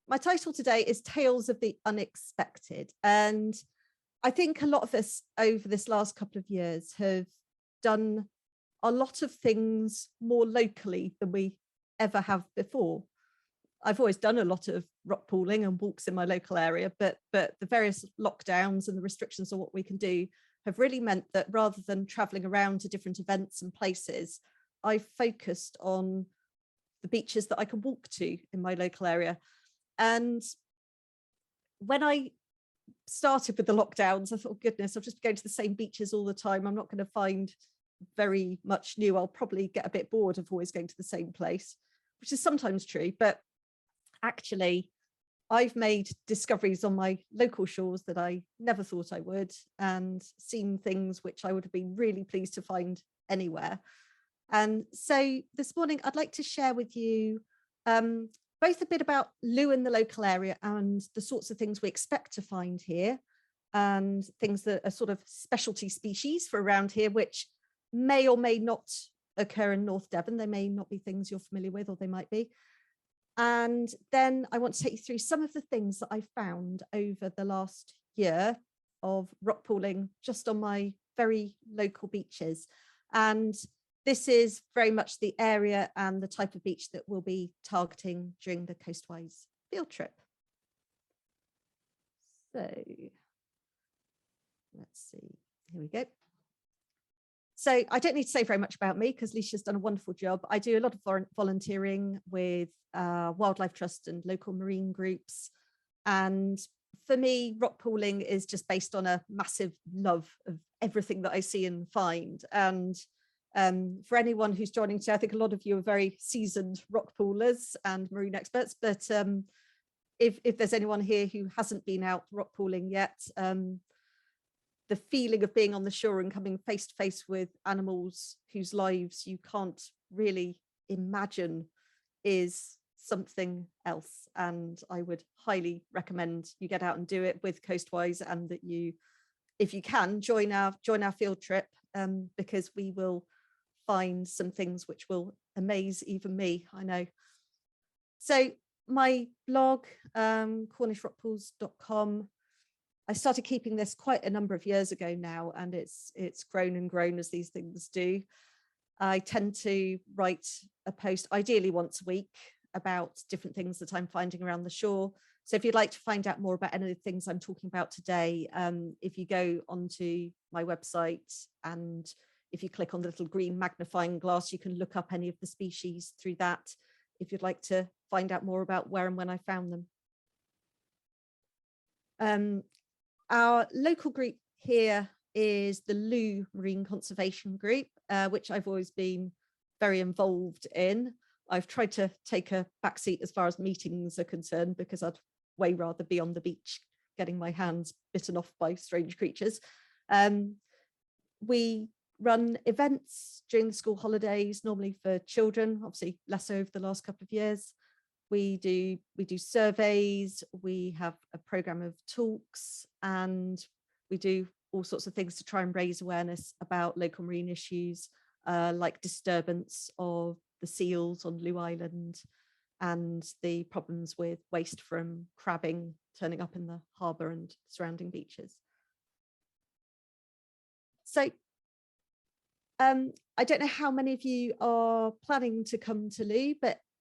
my title today is Tales of the Unexpected. And I think a lot of us over this last couple of years have done a lot of things more locally than we ever have before. I've always done a lot of rock pooling and walks in my local area, but the various lockdowns and the restrictions on what we can do have really meant that rather than traveling around to different events and places, I've focused on the beaches that I can walk to in my local area. And when I started with the lockdowns, I thought, oh, goodness, I'll just be going to the same beaches all the time. I'm not going to find very much new. I'll probably get a bit bored of always going to the same place, which is sometimes true. But actually, I've made discoveries on my local shores that I never thought I would, and seen things which I would have been really pleased to find anywhere. And so this morning, I'd like to share with you both a bit about Looe in the local area and the sorts of things we expect to find here, and things that are sort of specialty species for around here, which may or may not occur in North Devon. They may not be things you're familiar with, or they might be. And then I want to take you through some of the things that I found over the last year of rock pooling just on my very local beaches. And this is very much the area and the type of beach that we'll be targeting during the Coastwise field trip. So let's see, here we go. So I don't need to say very much about me because Alicia's done a wonderful job. I do a lot of volunteering with Wildlife Trust and local marine groups. And for me, rock pooling is just based on a massive love of everything that I see and find. And for anyone who's joining today, I think a lot of you are very seasoned rock poolers and marine experts. But if there's anyone here who hasn't been out rock pooling yet, the feeling of being on the shore and coming face to face with animals whose lives you can't really imagine is something else. And I would highly recommend you get out and do it with Coastwise, and that you, if you can, join our field trip, because we will find some things which will amaze even me, I know. So my blog, cornishrockpools.com, I started keeping this quite a number of years ago now, and it's grown and grown as these things do. I tend to write a post ideally once a week about different things that I'm finding around the shore. So if you'd like to find out more about any of the things I'm talking about today, if you go onto my website and if you click on the little green magnifying glass, you can look up any of the species through that if you'd like to find out more about where and when I found them. Our local group here is the Looe Marine Conservation Group, which I've always been very involved in. I've tried to take a backseat as far as meetings are concerned, because I'd way rather be on the beach getting my hands bitten off by strange creatures. We run events during the school holidays, normally for children, obviously less over the last couple of years. We do surveys, we have a program of talks, and we do all sorts of things to try and raise awareness about local marine issues, like disturbance of the seals on Looe Island and the problems with waste from crabbing turning up in the harbour and surrounding beaches. So I don't know how many of you are planning to come to Looe,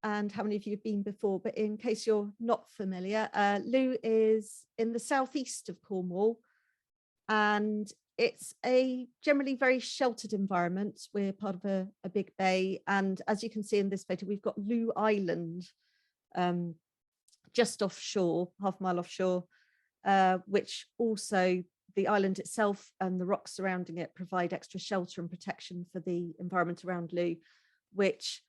and how many of you have been before, but in case you're not familiar, Looe is in the southeast of Cornwall, and it's a generally very sheltered environment. We're part of a big bay, and as you can see in this photo, we've got Looe Island just offshore, half a mile offshore, which also the island itself and the rocks surrounding it provide extra shelter and protection for the environment around Looe, which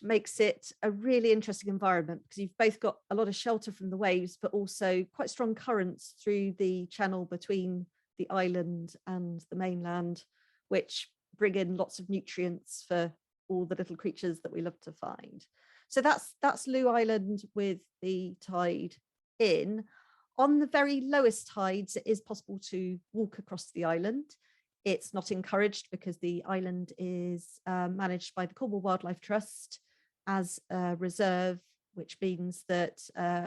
makes it a really interesting environment, because you've both got a lot of shelter from the waves, but also quite strong currents through the channel between the island and the mainland, which bring in lots of nutrients for all the little creatures that we love to find. So that's Looe Island with the tide in. On the very lowest tides, it is possible to walk across the island. It's not encouraged because the island is managed by the Cornwall Wildlife Trust as a reserve which means that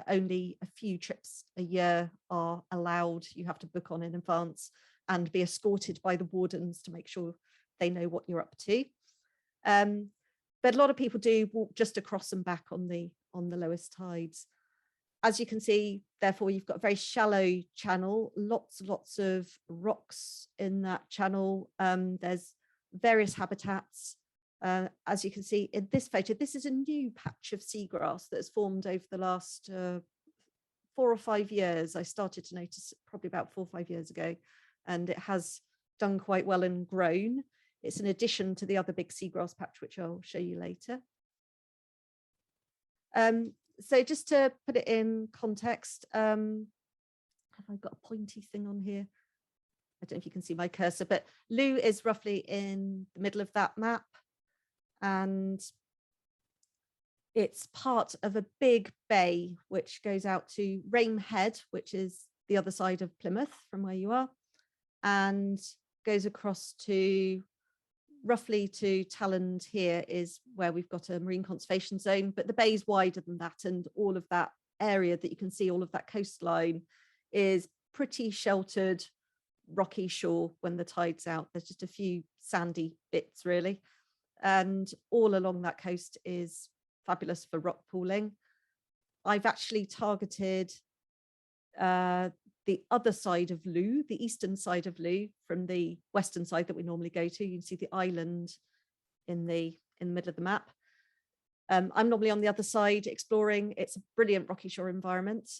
only a few trips a year are allowed. You have to book on in advance and be escorted by the wardens to make sure they know what you're up to. But a lot of people do walk just across and back on the lowest tides. As you can see, therefore, you've got a very shallow channel, lots of rocks in that channel. There's various habitats. As you can see in this photo, this is a new patch of seagrass that's formed over the last 4 or 5 years. I started to notice it probably about 4 or 5 years ago, and it has done quite well and grown. It's an addition to the other big seagrass patch, which I'll show you later. So just to put it in context, have I got a pointy thing on here? I don't know if you can see my cursor, but Looe is roughly in the middle of that map. And it's part of a big bay, which goes out to Rame Head, which is the other side of Plymouth from where you are, and goes across to roughly to Talland. Here is where we've got a marine conservation zone, but the bay is wider than that, and all of that area that you can see, all of that coastline, is pretty sheltered rocky shore when the tide's out. There's just a few sandy bits really, and all along that coast is fabulous for rock pooling. I've actually targeted the other side of Looe, the eastern side of Looe, from the western side that we normally go to. You can see the island in the middle of the map. I'm normally on the other side exploring. It's a brilliant rocky shore environment.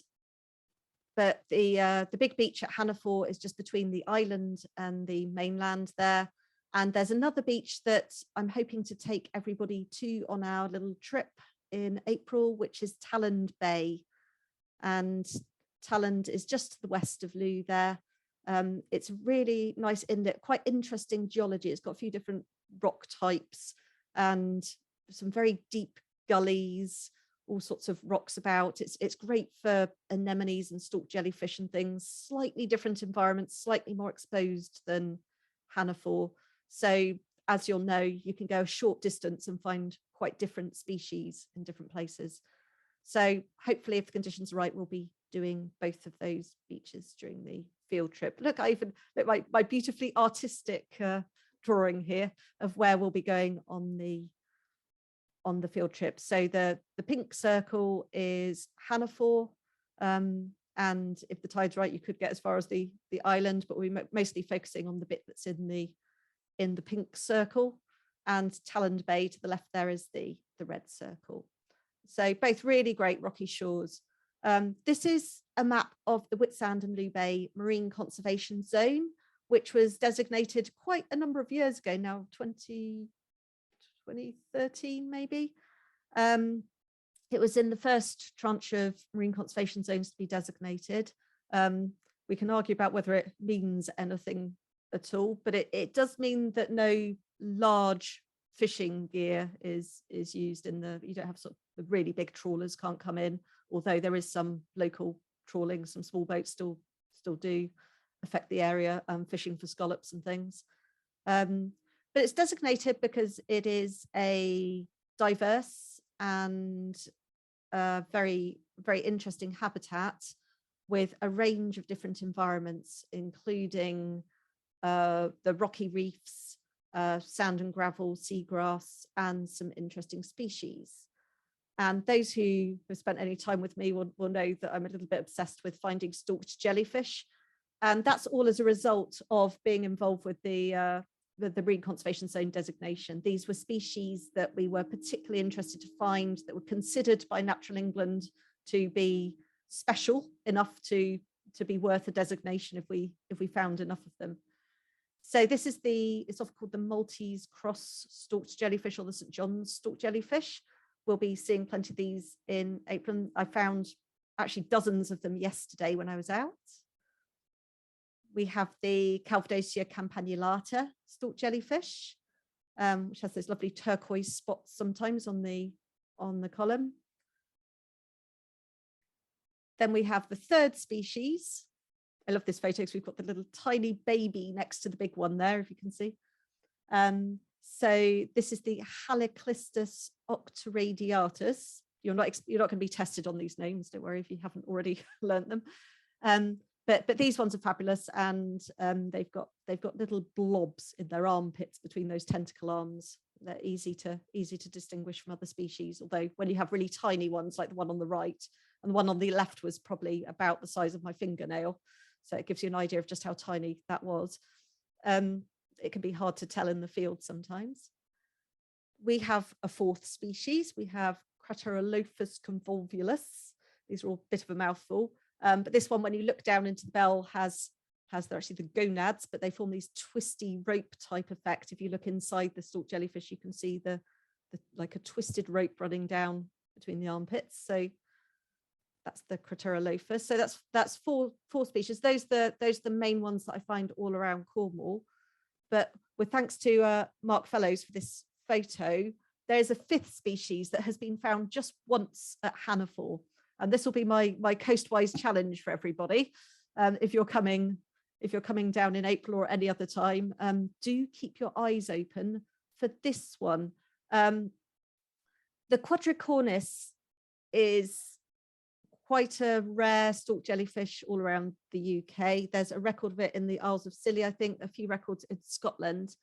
But the big beach at Hannaford is just between the island and the mainland there. And there's another beach that I'm hoping to take everybody to on our little trip in April, which is Talland Bay. And Talland is just to the west of Looe there. It's really nice inlet, quite interesting geology. It's got a few different rock types and some very deep gullies, all sorts of rocks about. It's great for anemones and stalk jellyfish and things. Slightly different environments, slightly more exposed than Hannaford. So as you'll know, you can go a short distance and find quite different species in different places. So hopefully, if the conditions are right, we'll be doing both of those beaches during the field trip. Look, I even look my beautifully artistic drawing here of where we'll be going on the field trip. So the pink circle is Hannaford, and if the tide's right, you could get as far as the island, but we're mostly focusing on the bit that's in the pink circle, and Talland Bay to the left there is the red circle. So both really great rocky shores. This is a map of the Whitsand and Looe Bay Marine Conservation Zone, which was designated quite a number of years ago now, 2013 maybe. It was in the first tranche of marine conservation zones to be designated. We can argue about whether it means anything at all, but it does mean that no large fishing gear is used in you don't have sort of the really big trawlers can't come in, although there is some local trawling, some small boats still do affect the area, fishing for scallops and things. But it's designated because it is a diverse and very, very interesting habitat with a range of different environments, including the rocky reefs, sand and gravel, seagrass, and some interesting species. And those who have spent any time with me will know that I'm a little bit obsessed with finding stalked jellyfish. And that's all as a result of being involved with the Marine Conservation Zone designation. These were species that we were particularly interested to find, that were considered by Natural England to be special enough to be worth a designation if we found enough of them. So this is it's often called the Maltese cross stalked jellyfish, or the St. John's stalked jellyfish. We'll be seeing plenty of these in April. I found actually dozens of them yesterday when I was out. We have the Calvadosia campanulata stalked jellyfish, which has those lovely turquoise spots sometimes on the column. Then we have the third species. I love this photo because we've got the little tiny baby next to the big one there, if you can see. So this is the Haliclistus octoradiatus, you're not going to be tested on these names. Don't worry if you haven't already learnt them. But these ones are fabulous, and they've got little blobs in their armpits between those tentacle arms. They're easy to distinguish from other species. Although when you have really tiny ones like the one on the right, and the one on the left was probably about the size of my fingernail, so it gives you an idea of just how tiny that was. It can be hard to tell in the field sometimes. We have a fourth species. We have Craterolophus convolvulus. These are all a bit of a mouthful. But this one, when you look down into the bell, they're actually the gonads, but they form these twisty rope type effect. If you look inside the stalk jellyfish, you can see the like a twisted rope running down between the armpits. So that's the Craterolophus. So that's four species. Those are the main ones that I find all around Cornwall. But with thanks to Mark Fellows for this photo, there's a fifth species that has been found just once at Hannafall. And this will be my coastwise challenge for everybody. If you're coming down in April or any other time, do keep your eyes open for this one. The quadricornis is quite a rare stalk jellyfish all around the UK. There's a record of it in the Isles of Scilly, I think, a few records in Scotland.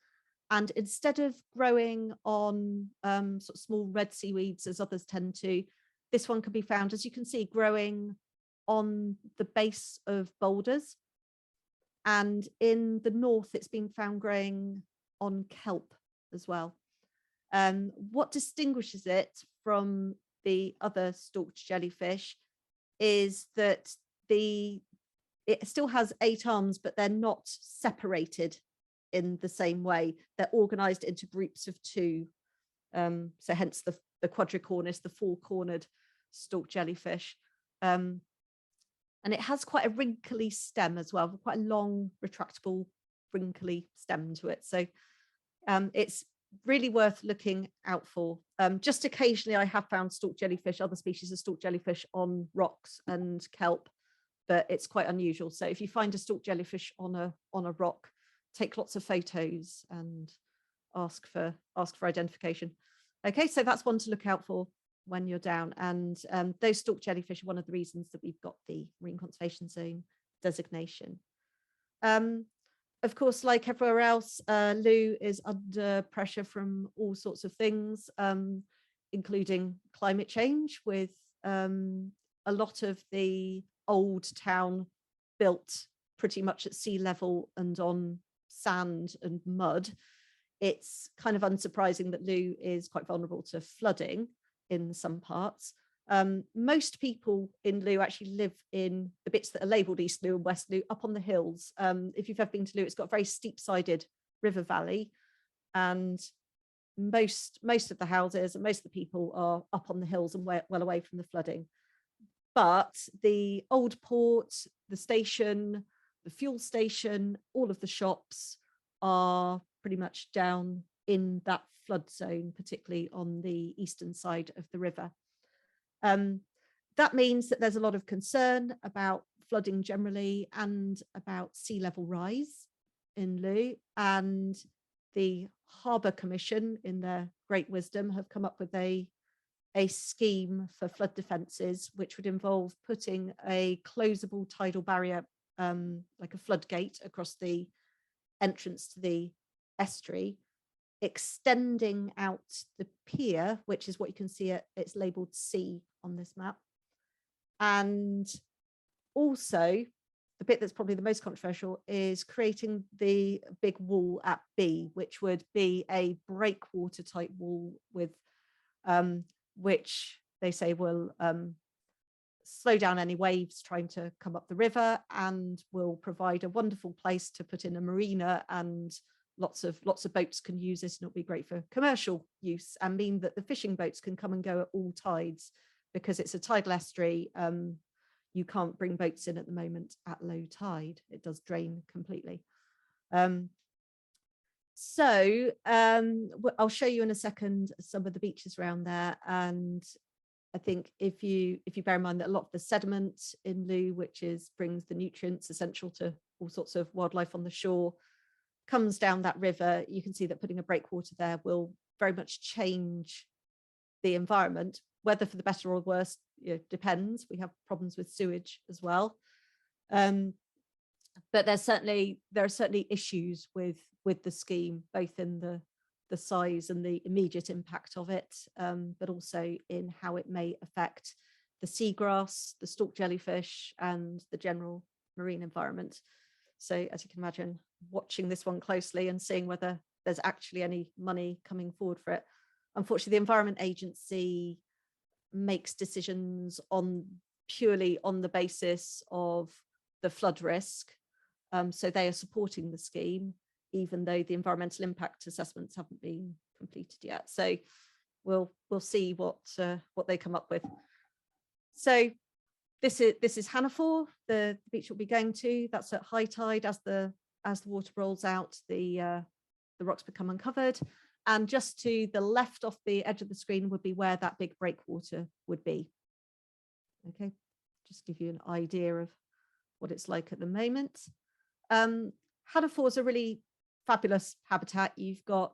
And instead of growing on sort of small red seaweeds as others tend to, this one can be found, as you can see, growing on the base of boulders. And in the north, it's been found growing on kelp as well. What distinguishes it from the other stalked jellyfish is that it still has 8 arms, but they're not separated in the same way. They're organized into groups of 2. So hence the quadricornis, the 4-cornered stalk jellyfish. And it has quite a wrinkly stem as well, quite a long, retractable, wrinkly stem to it. So it's really worth looking out for. Just occasionally I have found stalk jellyfish, other species of stalk jellyfish on rocks and kelp, but it's quite unusual. So if you find a stalk jellyfish on a rock, take lots of photos and ask for identification. Okay, so that's one to look out for when you're down. And those stalk jellyfish are one of the reasons that we've got the Marine Conservation Zone designation. Of course, like everywhere else, Looe is under pressure from all sorts of things, including climate change, with a lot of the old town built pretty much at sea level and on sand and mud. It's kind of unsurprising that Looe is quite vulnerable to flooding in some parts. Most people in Looe actually live in the bits that are labelled East Looe and West Looe, up on the hills. If you've ever been to Looe, it's got a very steep-sided river valley, and most of the houses and most of the people are up on the hills and well away from the flooding. But the old port, the station, the fuel station, all of the shops are pretty much down in that flood zone, particularly on the eastern side of the river. That means that there's a lot of concern about flooding generally and about sea level rise in Looe, and the Harbour Commission, in their great wisdom, have come up with a scheme for flood defences, which would involve putting a closable tidal barrier, like a floodgate, across the entrance to the estuary, extending out the pier, which is what you can see it's labelled C on this map. And also, the bit that's probably the most controversial is creating the big wall at B, which would be a breakwater type wall with which they say will slow down any waves trying to come up the river, and will provide a wonderful place to put in a marina, and lots of boats can use this, and it'll be great for commercial use, and mean that the fishing boats can come and go at all tides, because it's a tidal estuary. You can't bring boats in at the moment at low tide. It does drain completely. So I'll show you in a second some of the beaches around there, and I think if you bear in mind that a lot of the sediment in Looe, which brings the nutrients essential to all sorts of wildlife on the shore, comes down that river, you can see that putting a breakwater there will very much change the environment, whether for the better or worse, depends. We have problems with sewage as well. But there are certainly issues with the scheme, both in the size and the immediate impact of it, but also in how it may affect the seagrass, the stalk jellyfish, and the general marine environment. So as you can imagine, watching this one closely and seeing whether there's actually any money coming forward for it. Unfortunately, the Environment Agency makes decisions purely on the basis of the flood risk. So they are supporting the scheme, even though the environmental impact assessments haven't been completed yet. So we'll see what they come up with. So this is Hannaford, the beach we'll be going to. That's at high tide. As the water rolls out, the rocks become uncovered. And just to the left off the edge of the screen would be where that big breakwater would be. Okay, just give you an idea of what it's like at the moment. Hannaford is a really fabulous habitat. You've got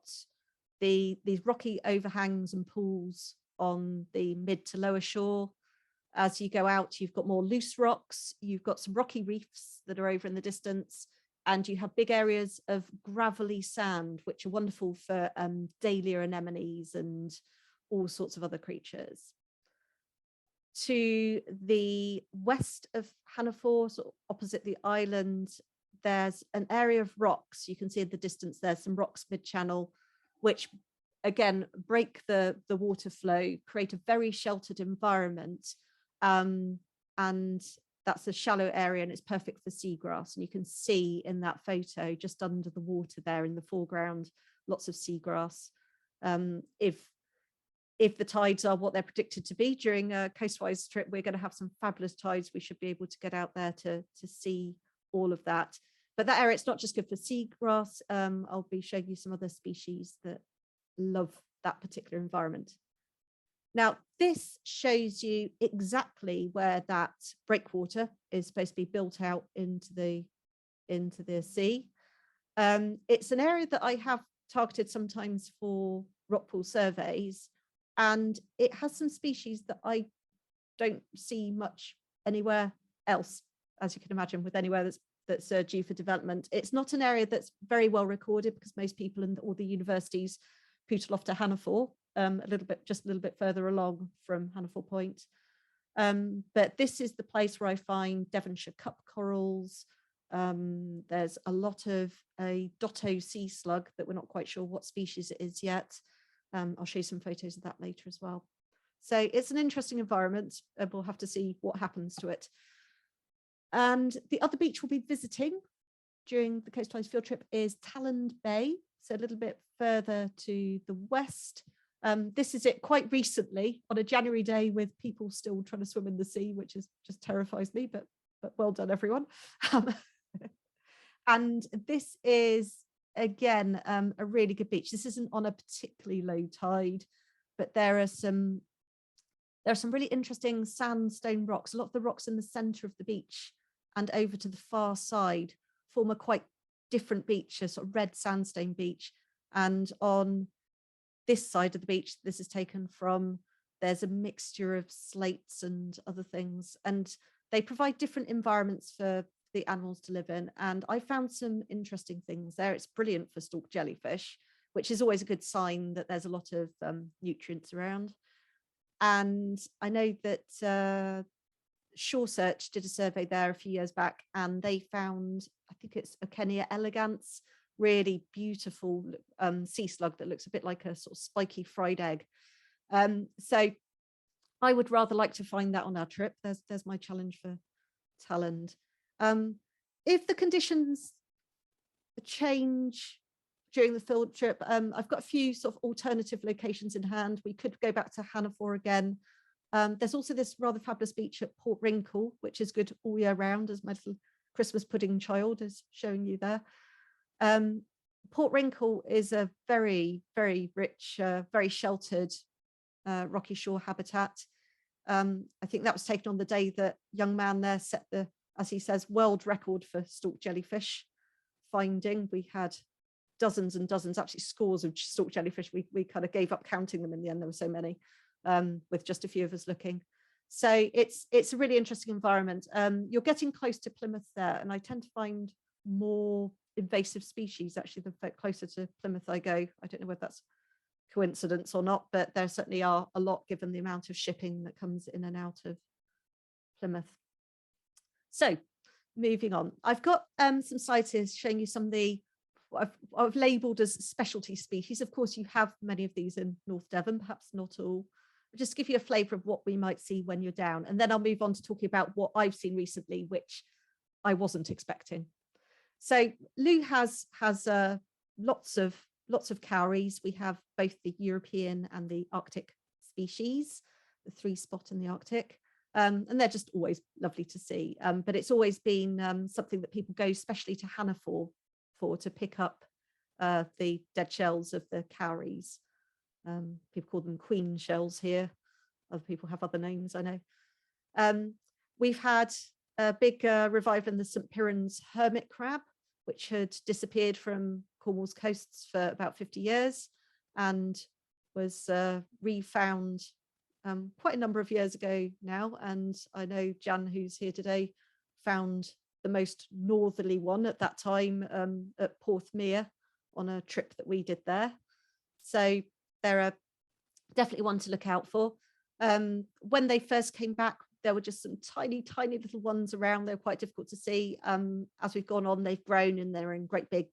these rocky overhangs and pools on the mid to lower shore. As you go out, you've got more loose rocks, you've got some rocky reefs that are over in the distance, and you have big areas of gravelly sand, which are wonderful for dahlia anemones and all sorts of other creatures. To the west of Hannaford, sort of opposite the island, there's an area of rocks. You can see in the distance there's some rocks mid-channel, which again break the water flow, create a very sheltered environment. And that's a shallow area and it's perfect for seagrass. And you can see in that photo just under the water there in the foreground, lots of seagrass. If the tides are what they're predicted to be during a coastwise trip, we're going to have some fabulous tides. We should be able to get out there to see all of that. But that area, it's not just good for seagrass. I'll be showing you some other species that love that particular environment. Now, this shows you exactly where that breakwater is supposed to be built out into the sea. It's an area that I have targeted sometimes for rockpool surveys, and it has some species that I don't see much anywhere else, as you can imagine, with anywhere that's due for development. It's not an area that's very well recorded because most people in all the universities pootle off to Hannaford, just a little bit further along from Hannaford Point. But this is the place where I find Devonshire cup corals. There's a lot of a dotto sea slug that we're not quite sure what species it is yet. I'll show you some photos of that later as well. So it's an interesting environment, and we'll have to see what happens to it. And the other beach we'll be visiting during the Coastlines field trip is Talland Bay, so a little bit further to the west. This is it quite recently on a January day with people still trying to swim in the sea, which just terrifies me, but well done, everyone. And this is, again, a really good beach. This isn't on a particularly low tide, but there are some really interesting sandstone rocks. A lot of the rocks in the center of the beach and over to the far side form a quite different beach, a sort of red sandstone beach. And on this side of the beach, this is taken from, there's a mixture of slates and other things, and they provide different environments for the animals to live in. And I found some interesting things there. It's brilliant for stalk jellyfish, which is always a good sign that there's a lot of nutrients around. And I know that Shore Search did a survey there a few years back, and they found, I think it's Okenia elegans, really beautiful sea slug that looks a bit like a sort of spiky fried egg. So I would rather like to find that on our trip. There's my challenge for Talland. If the conditions change during the field trip, I've got a few sort of alternative locations in hand. We could go back to Hannaford again. There's also this rather fabulous beach at Port Wrinkle, which is good all year round, as my little Christmas pudding child is showing you there. Port Wrinkle is a very, very rich, very sheltered rocky shore habitat. I think that was taken on the day that young man there set the, as he says, world record for stalk jellyfish finding. We had dozens and dozens, actually scores of stalk jellyfish. We kind of gave up counting them in the end, there were so many. with just a few of us looking. So it's a really interesting environment. You're getting close to Plymouth there, and I tend to find more invasive species actually the closer to Plymouth I go. I don't know whether that's coincidence or not, but there certainly are a lot given the amount of shipping that comes in and out of Plymouth. So moving on, I've got some slides here showing you some of the what I've labelled as specialty species. Of course, you have many of these in North Devon, perhaps not all. I'll just give you a flavour of what we might see when you're down, and then I'll move on to talking about what I've seen recently, which I wasn't expecting. So Looe has lots of cowries. We have both the European and the Arctic species, the 3-spot in the Arctic. And they're just always lovely to see. But it's always been something that people go especially to Hannah for to pick up the dead shells of the cowries. People call them queen shells here. Other people have other names, I know. We've had a big revival in the St. Piran's hermit crab, which had disappeared from Cornwall's coasts for about 50 years and was refound quite a number of years ago now. And I know Jan, who's here today, found the most northerly one at that time at Porthmere on a trip that we did there. So they're definitely one to look out for. When they first came back, there were just some tiny little ones around. They're quite difficult to see. As we've gone on, they've grown and they're in great big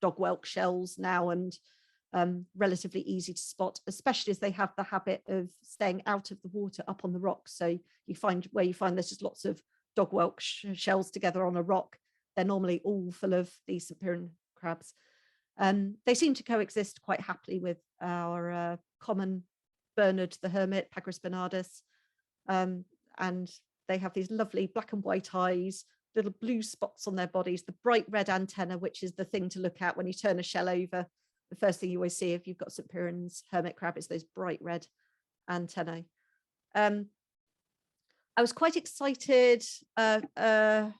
dog whelk shells now, and relatively easy to spot, especially as they have the habit of staying out of the water up on the rocks. So you find there's just lots of dog whelk shells together on a rock. They're normally all full of these St. Piran crabs. They seem to coexist quite happily with our common Bernard the hermit, Pagris bernardus, and they have these lovely black and white eyes, little blue spots on their bodies, the bright red antenna, which is the thing to look at when you turn a shell over. The first thing you always see if you've got St. Piran's hermit crab is those bright red antennae. I was quite excited a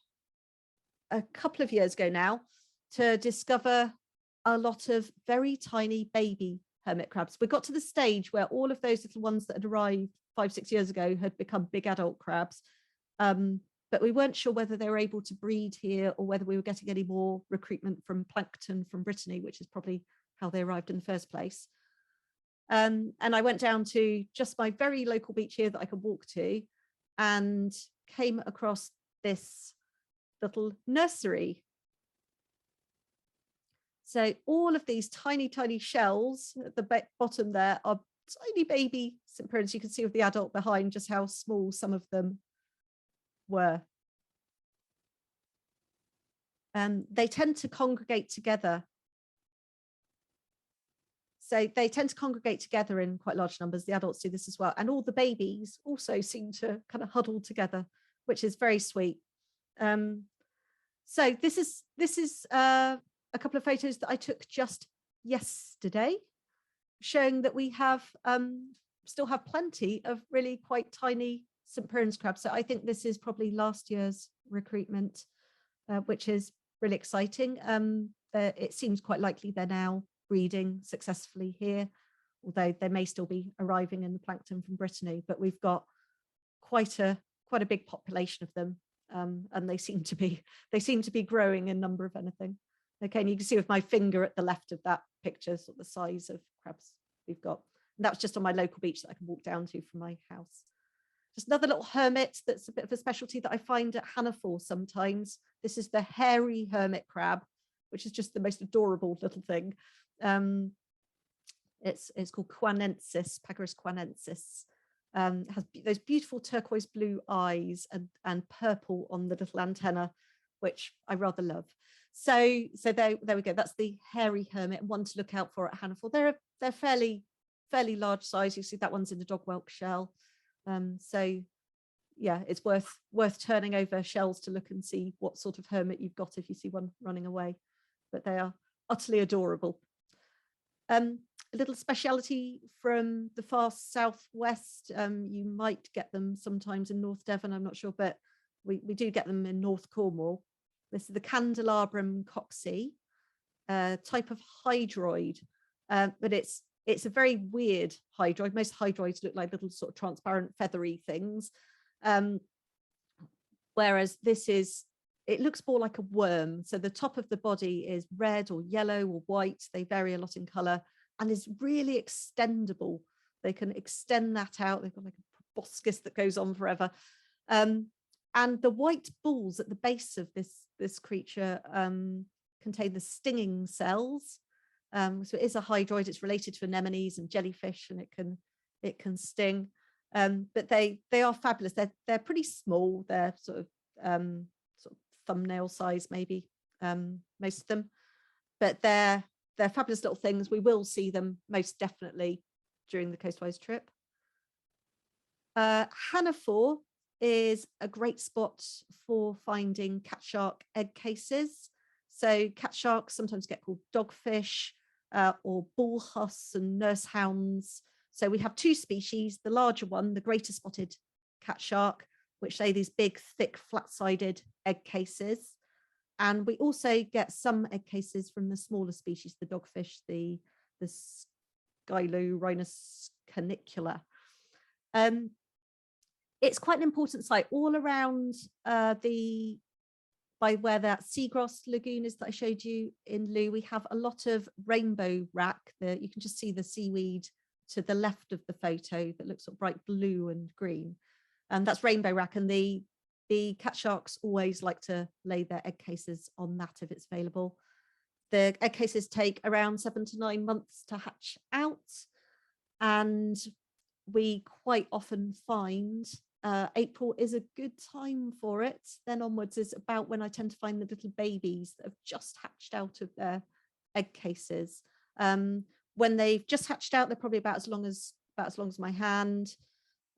couple of years ago now to discover a lot of very tiny baby hermit crabs. We got to the stage where all of those little ones that had arrived 5-6 years ago had become big adult crabs, but we weren't sure whether they were able to breed here or whether we were getting any more recruitment from plankton from Brittany, which is probably how they arrived in the first place. And I went down to just my very local beach here that I could walk to and came across this little nursery. So all of these tiny shells at the bottom there are tiny baby St. Pirans. You can see with the adult behind just how small some of them were. They tend to congregate together. So they tend to congregate together in quite large numbers. The adults do this as well. And all the babies also seem to kind of huddle together, which is very sweet. So this is a couple of photos that I took just yesterday, showing that we have still have plenty of really quite tiny St. Piran's crabs. So I think this is probably last year's recruitment, which is really exciting. It seems quite likely they're now breeding successfully here, although they may still be arriving in the plankton from Brittany, but we've got quite a big population of them, and they seem to be growing in number, if anything. Okay, and you can see with my finger at the left of that picture sort of the size of crabs we've got. And that was just on my local beach that I can walk down to from my house. Just another little hermit that's a bit of a specialty that I find at Hannaford sometimes. This is the hairy hermit crab, which is just the most adorable little thing. It's called Quanensis, Pagris quanensis. It has those beautiful turquoise blue eyes and purple on the little antenna, which I rather love. So there we go. That's the hairy hermit, one to look out for at Hannaford. They're fairly large size. You see that one's in the dog whelk shell. So yeah, it's worth turning over shells to look and see what sort of hermit you've got if you see one running away. But they are utterly adorable. A little speciality from the far southwest. You might get them sometimes in North Devon, I'm not sure, but we do get them in North Cornwall. This is the Candelabrum coxie, type of hydroid, but it's It's a very weird hydroid. Most hydroids look like little sort of transparent feathery things. Whereas it looks more like a worm. So the top of the body is red or yellow or white. They vary a lot in color and is really extendable. They can extend that out. They've got like a proboscis that goes on forever. And the white balls at the base of this creature contain the stinging cells. So it is a hydroid. It's related to anemones and jellyfish, and it can sting. But they are fabulous. They're pretty small. They're sort of thumbnail size, maybe, most of them. But they're fabulous little things. We will see them most definitely during the Coastwise trip. Hannaford is a great spot for finding cat shark egg cases. So cat sharks sometimes get called dogfish or bullhuss and nurse hounds. So we have two species, the larger one, the greater spotted cat shark, which lay these big, thick, flat-sided egg cases. And we also get some egg cases from the smaller species, the dogfish, the Scylurhinus canicula. It's quite an important site all around by where that seagrass lagoon is that I showed you in Looe. We have a lot of rainbow wrack. You can just see the seaweed to the left of the photo that looks sort of bright blue and green. And that's rainbow wrack. And the cat sharks always like to lay their egg cases on that if it's available. The egg cases take around 7 to 9 months to hatch out. And we quite often find April is a good time for it. Then onwards is about when I tend to find the little babies that have just hatched out of their egg cases. When they've just hatched out, they're probably about as long as my hand,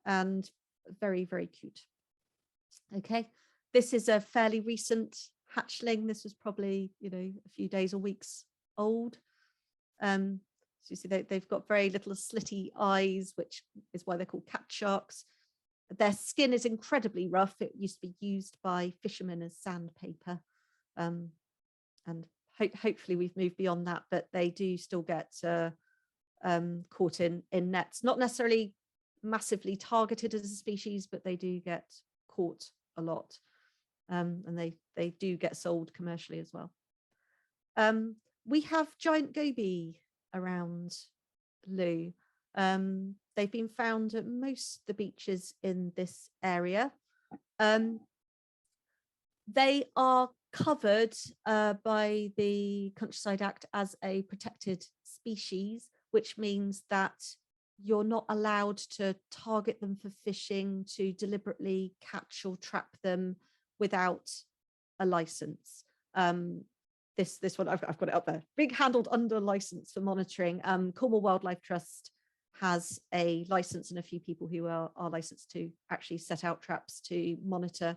and very, very cute. Okay, this is a fairly recent hatchling. This was probably, a few days or weeks old. So you see they've got very little slitty eyes, which is why they're called cat sharks. Their skin is incredibly rough. It used to be used by fishermen as sandpaper. And hopefully we've moved beyond that, but they do still get caught in nets. Not necessarily massively targeted as a species, but they do get caught a lot. And they do get sold commercially as well. We have giant goby around Looe. They've been found at most of the beaches in this area. They are covered by the Countryside Act as a protected species, which means that you're not allowed to target them for fishing, to deliberately catch or trap them without a license. This one, I've got it up there, big handled under license for monitoring. Cornwall Wildlife Trust has a license, and a few people who are licensed to actually set out traps to monitor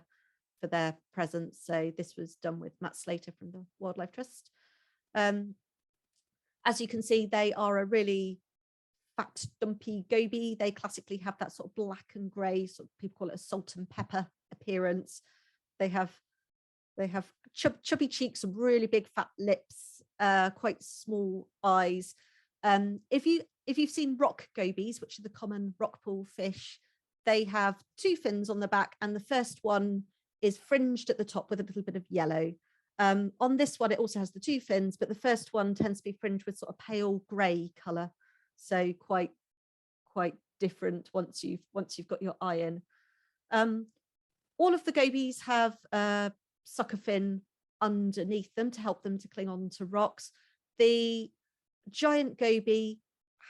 for their presence. So this was done with Matt Slater from the Wildlife Trust. As you can see, they are a really fat, dumpy goby. They classically have that sort of black and grey, sort of, people call it a salt and pepper appearance. They have chubby cheeks and really big fat lips, quite small eyes. If you've seen rock gobies, which are the common rockpool fish, they have two fins on the back, and the first one is fringed at the top with a little bit of yellow. On this one, it also has the two fins, but the first one tends to be fringed with sort of pale grey colour, so quite different once you've got your eye in. All of the gobies have a sucker fin underneath them to help them to cling on to rocks. The giant goby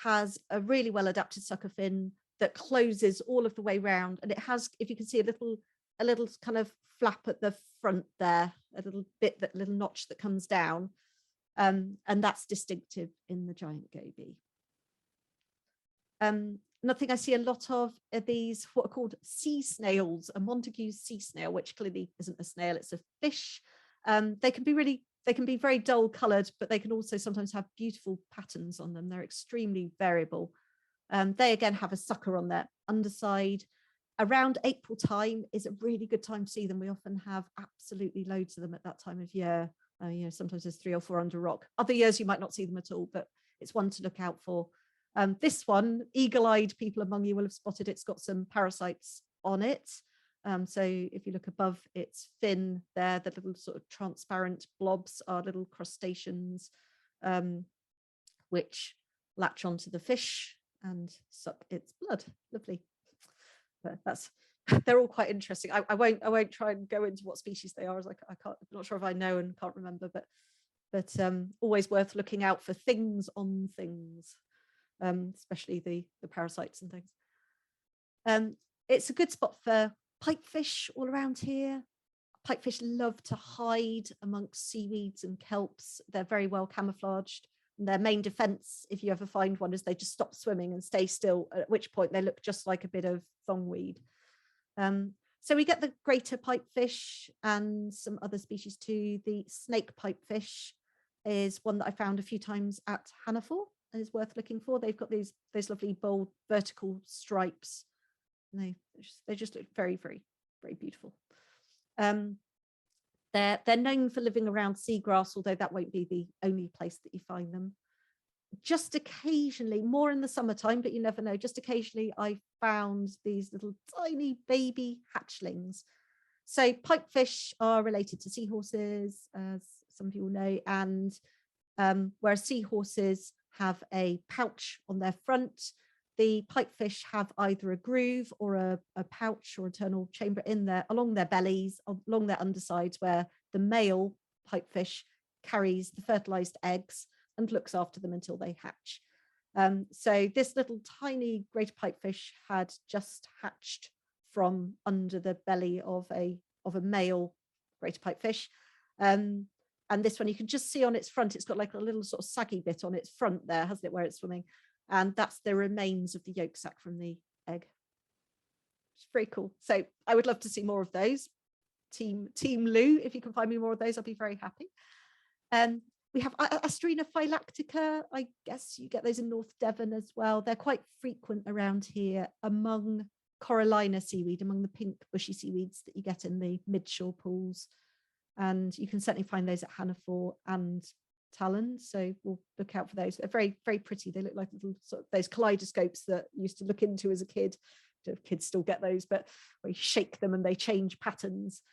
has a really well adapted sucker fin that closes all of the way round, and it has, if you can see, a little kind of flap at the front there, a little bit, that little notch that comes down, and that's distinctive in the giant goby. Nothing I see a lot of are these what are called sea snails, a Montague's sea snail, which clearly isn't a snail, it's a fish. They can be very dull coloured, but they can also sometimes have beautiful patterns on them. They're extremely variable. They again have a sucker on their underside. Around April time is a really good time to see them. We often have absolutely loads of them at that time of year. Sometimes there's 3 or 4 under rock. Other years you might not see them at all, but it's one to look out for. This one, eagle-eyed people among you will have spotted it's got some parasites on it. So if you look above its fin there, the little sort of transparent blobs are little crustaceans which latch onto the fish and suck its blood. Lovely. But that's they're all quite interesting. I won't try and go into what species they are, as I can't, I'm not sure if I know and can't remember, but always worth looking out for things on things, especially the parasites and things. It's a good spot for pipefish all around here. Pipefish love to hide amongst seaweeds and kelps. They're very well camouflaged. And their main defense, if you ever find one, is they just stop swimming and stay still, at which point they look just like a bit of thongweed. So we get the greater pipefish and some other species too. The snake pipefish is one that I found a few times at Hannaford and is worth looking for. They've got those lovely bold vertical stripes. And they just look very, very, very beautiful. They're known for living around seagrass, although that won't be the only place that you find them. Just occasionally, more in the summertime, but you never know, just occasionally I found these little tiny baby hatchlings. So pipefish are related to seahorses, as some people know, and whereas seahorses have a pouch on their front, the pipefish have either a groove or a pouch or internal chamber in there along their bellies, along their undersides, where the male pipefish carries the fertilized eggs and looks after them until they hatch. So this little tiny greater pipefish had just hatched from under the belly of a male greater pipefish. And this one you can just see on its front, it's got like a little sort of saggy bit on its front there, hasn't it, where it's swimming. And that's the remains of the yolk sac from the egg. It's very cool. So I would love to see more of those. Team Looe, if you can find me more of those, I'll be very happy. We have Asterina phylactica. I guess you get those in North Devon as well. They're quite frequent around here among corallina seaweed, among the pink bushy seaweeds that you get in the midshore pools. And you can certainly find those at Hannaford and Talland, so we'll look out for those. They're very, very pretty. They look like little sort of those kaleidoscopes that you used to look into as a kid. Kids still get those, but where you shake them and they change patterns,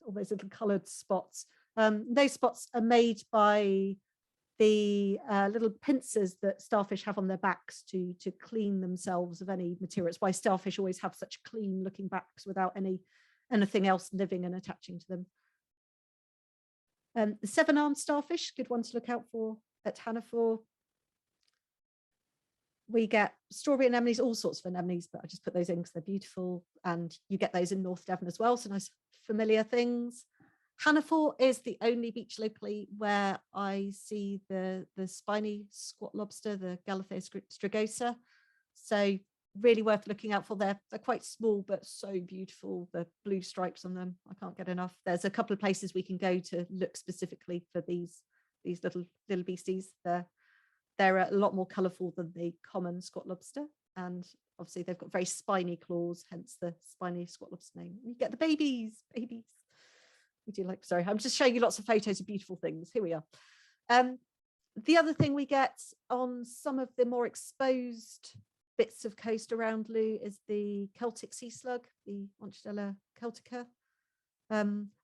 all those little coloured spots. Those spots are made by the little pincers that starfish have on their backs to clean themselves of any material. It's why starfish always have such clean looking backs without anything else living and attaching to them. The seven-armed starfish, good one to look out for at Hannaford. We get strawberry anemones, all sorts of anemones, but I just put those in because they're beautiful. And you get those in North Devon as well, so nice familiar things. Hannaford is the only beach locally where I see the spiny squat lobster, the Galathea strigosa. So really worth looking out for. They're quite small, but so beautiful. The blue stripes on them, I can't get enough. There's a couple of places we can go to look specifically for these little beasties. They're a lot more colourful than the common squat lobster, and obviously they've got very spiny claws, hence the spiny squat lobster name. You get the babies. We do like, sorry, I'm just showing you lots of photos of beautiful things. Here we are. The other thing we get on some of the more exposed bits of coast around Looe is the Celtic sea slug, the Onchidella celtica.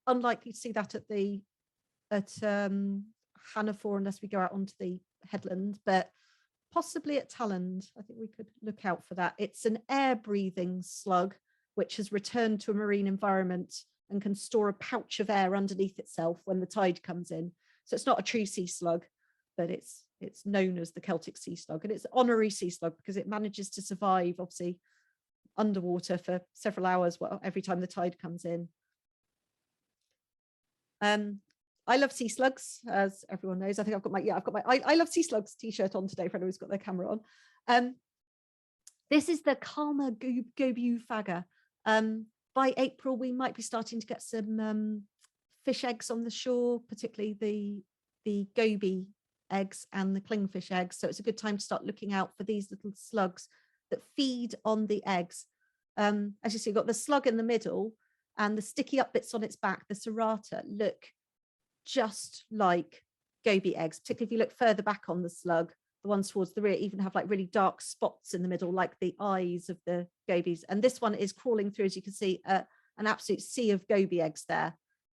Unlikely to see that at Hannaford unless we go out onto the headland, but possibly at Talland. I think we could look out for that. It's an air-breathing slug which has returned to a marine environment and can store a pouch of air underneath itself when the tide comes in. So it's not a true sea slug, but it's known as the Celtic sea slug, and it's an honorary sea slug because it manages to survive obviously underwater for several hours every time the tide comes in. I love sea slugs, as everyone knows. I think I've got my I love sea slugs t-shirt on today for anyone who's got their camera on. This is the Calma gobiu fagger. By April, we might be starting to get some fish eggs on the shore, particularly the goby eggs and the clingfish eggs. So it's a good time to start looking out for these little slugs that feed on the eggs. As you see, you've got the slug in the middle and the sticky up bits on its back, the serrata, look just like goby eggs, particularly if you look further back on the slug. the ones towards the rear even have like really dark spots in the middle, like the eyes of the gobies. And this one is crawling through, as you can see, an absolute sea of goby eggs there.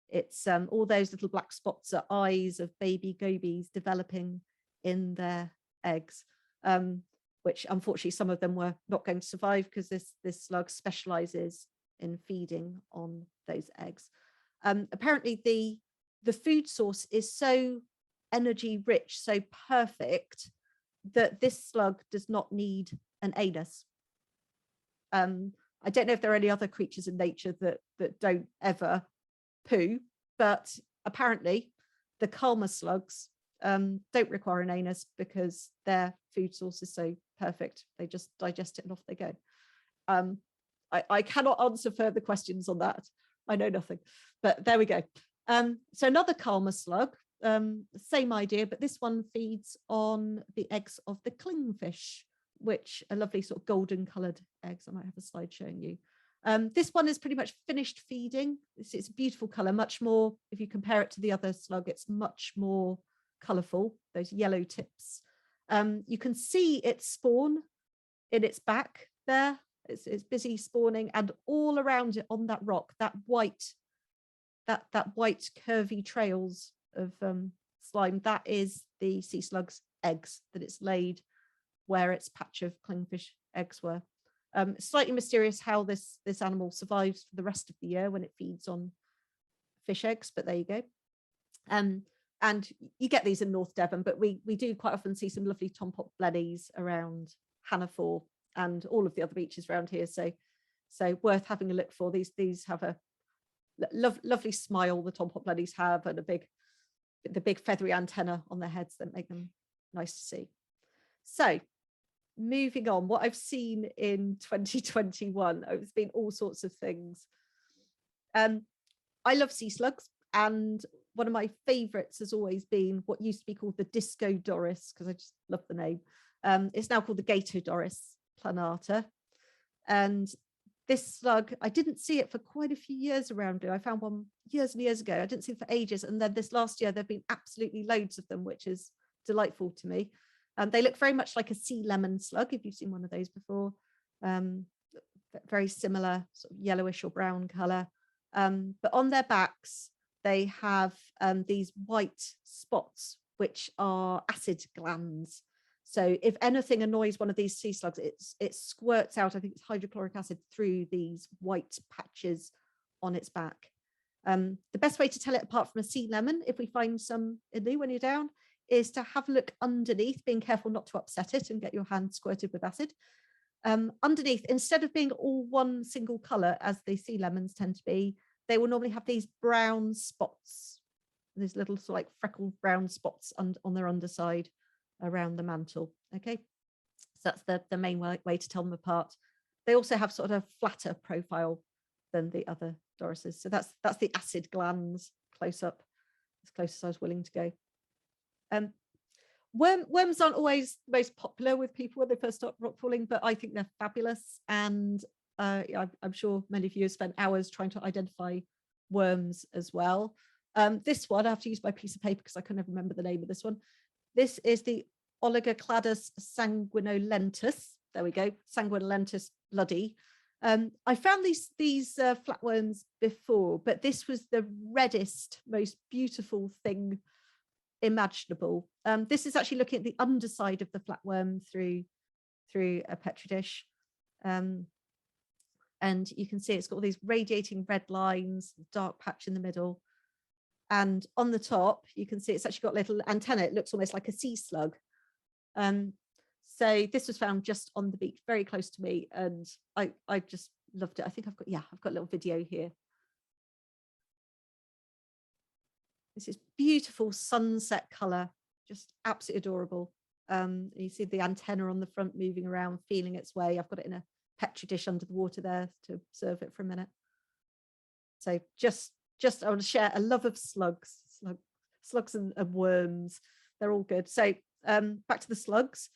It's all those little black spots are eyes of baby gobies developing in their eggs, which unfortunately some of them were not going to survive because this slug specializes in feeding on those eggs. Apparently the food source is so energy rich, so perfect, that this slug does not need an anus. I don't know if there are any other creatures in nature that don't ever poo, but apparently the calmer slugs don't require an anus because their food source is so perfect. They just digest it and off they go. I cannot answer further questions on that. I know nothing, but there we go. So another calmer slug, same idea, but this one feeds on the eggs of the clingfish, which are lovely sort of golden coloured eggs. I might have a slide showing you. This one is pretty much finished feeding. It's a beautiful colour, much more, if you compare it to the other slug, it's much more colourful, those yellow tips. You can see it spawn in its back there. It's busy spawning, and all around it on that rock, that white curvy trails of slime, that is the sea slug's eggs that it's laid where its patch of clingfish eggs were. Slightly mysterious how this animal survives for the rest of the year when it feeds on fish eggs, but there you go. And you get these in North Devon, but we do quite often see some lovely tompot blennies around Hannaford and all of the other beaches around here. So worth having a look for. These have a lovely smile, the tompot blennies have, and the big feathery antenna on their heads that make them nice to see. So moving on, what I've seen in 2021, it's been all sorts of things. I love sea slugs, and one of my favorites has always been what used to be called the Disco Doris, because I just love the name. It's now called the Gator Doris planata. And this slug, I didn't see it for quite a few years around here. I found one years and years ago. I didn't see it for ages. And then this last year, there have been absolutely loads of them, which is delightful to me. They look very much like a sea lemon slug, if you've seen one of those before. Very similar, sort of yellowish or brown colour. But on their backs, they have these white spots, which are acid glands. So if anything annoys one of these sea slugs, it squirts out, I think it's hydrochloric acid, through these white patches on its back. The best way to tell it apart from a sea lemon, if we find some in Looe when you're down, is to have a look underneath, being careful not to upset it and get your hand squirted with acid. Underneath, instead of being all one single colour, as the sea lemons tend to be, they will normally have these brown spots, these little sort of like freckled brown spots on their underside around the mantle. Okay, so that's the main way to tell them apart. They also have sort of a flatter profile than the other Dorises. So that's the acid glands close up, as close as I was willing to go. Worms aren't always the most popular with people when they first start rock pooling, but I think they're fabulous. And I'm sure many of you have spent hours trying to identify worms as well. This one, I have to use my piece of paper because I can never remember the name of this one. This is the Oligocladus sanguinolentus. There we go, sanguinolentus bloody. I found these flatworms before, but this was the reddest, most beautiful thing imaginable. This is actually looking at the underside of the flatworm through a petri dish. And you can see it's got all these radiating red lines, dark patch in the middle. And on the top, you can see it's actually got little antennae. It looks almost like a sea slug. So this was found just on the beach, very close to me. And I just loved it. I think I've got a little video here. This is beautiful sunset colour, just absolutely adorable. You see the antenna on the front moving around, feeling its way. I've got it in a petri dish under the water there to observe it for a minute. So just I want to share a love of slugs and worms. They're all good. So back to the slugs.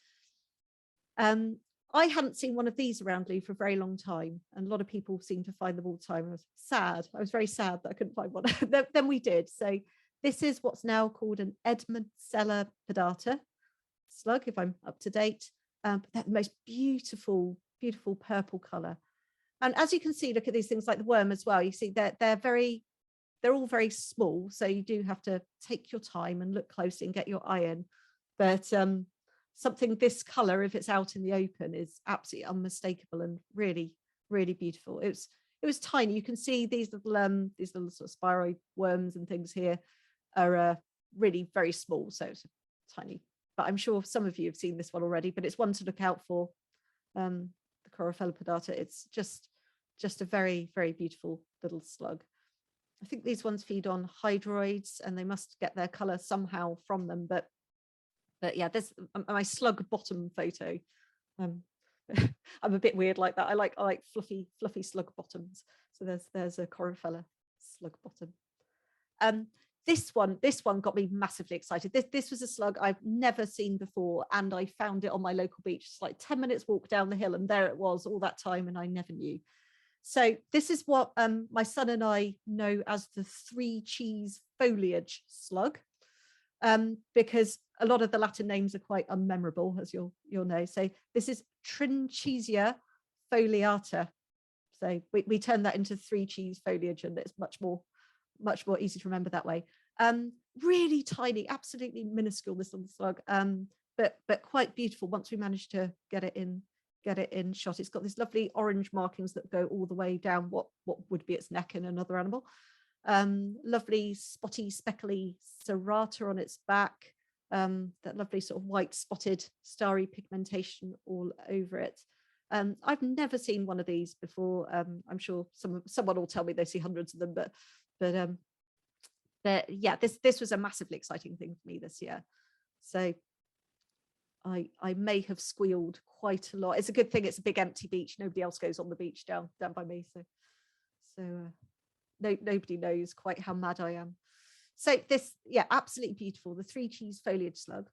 I hadn't seen one of these around Looe for a very long time, and a lot of people seem to find them all the time. I was sad. I was very sad that I couldn't find one. Then we did. So this is what's now called an Edmundella pedata. slug, if I'm up to date. But they're the most beautiful, beautiful purple colour. And as you can see, look at these things like the worm as well. You see they're all very small, so you do have to take your time and look closely and get your eye in. But something this colour, if it's out in the open, is absolutely unmistakable and really, really beautiful. It was tiny. You can see these little sort of spiroid worms and things here are really very small, so it's tiny. But I'm sure some of you have seen this one already, but it's one to look out for. The Chorophella pedata. It's just a very, very beautiful little slug. I think these ones feed on hydroids and they must get their colour somehow from them. But yeah, this my slug bottom photo. I'm a bit weird like that. I like fluffy slug bottoms. So there's a Chorophella slug bottom. This one got me massively excited. This was a slug I've never seen before, and I found it on my local beach. It's like 10 minutes walk down the hill, and there it was all that time, and I never knew. So this is what my son and I know as the 3 cheese foliage slug, because a lot of the Latin names are quite unmemorable, as you'll know. So this is Trinchesia foliata. So we turn that into 3 cheese foliage, and it's much more easy to remember that way. Really tiny, absolutely minuscule, this little slug, but quite beautiful once we managed to get it in shot. It's got these lovely orange markings that go all the way down what would be its neck in another animal. Lovely spotty speckly serrata on its back, that lovely sort of white spotted starry pigmentation all over it. I've never seen one of these before. I'm sure someone will tell me they see hundreds of them, but yeah, this was a massively exciting thing for me this year. So I may have squealed quite a lot. It's a good thing it's a big empty beach. Nobody else goes on the beach down by me, so nobody knows quite how mad I am. So this, yeah, absolutely beautiful, the 3 cheese foliage slug.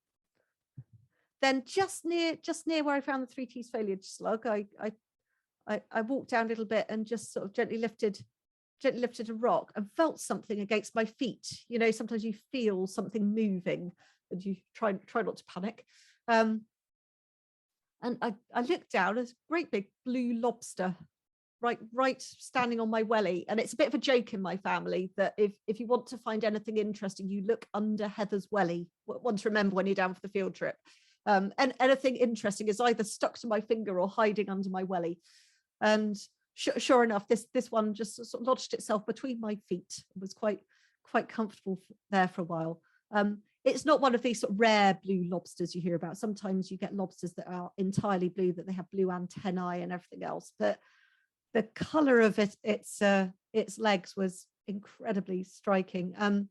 Then just near where I found the 3 cheese foliage slug, I walked down a little bit and just sort of gently lifted a rock and felt something against my feet. You know, sometimes you feel something moving and you try not to panic. And I looked down, there's a great big blue lobster right standing on my welly. And it's a bit of a joke in my family that if you want to find anything interesting, you look under Heather's welly. One to remember when you're down for the field trip. And anything interesting is either stuck to my finger or hiding under my welly. And sure enough, this one just sort of lodged itself between my feet. It was quite comfortable there for a while. It's not one of these sort of rare blue lobsters you hear about. Sometimes you get lobsters that are entirely blue, that they have blue antennae and everything else. But the colour of its legs was incredibly striking.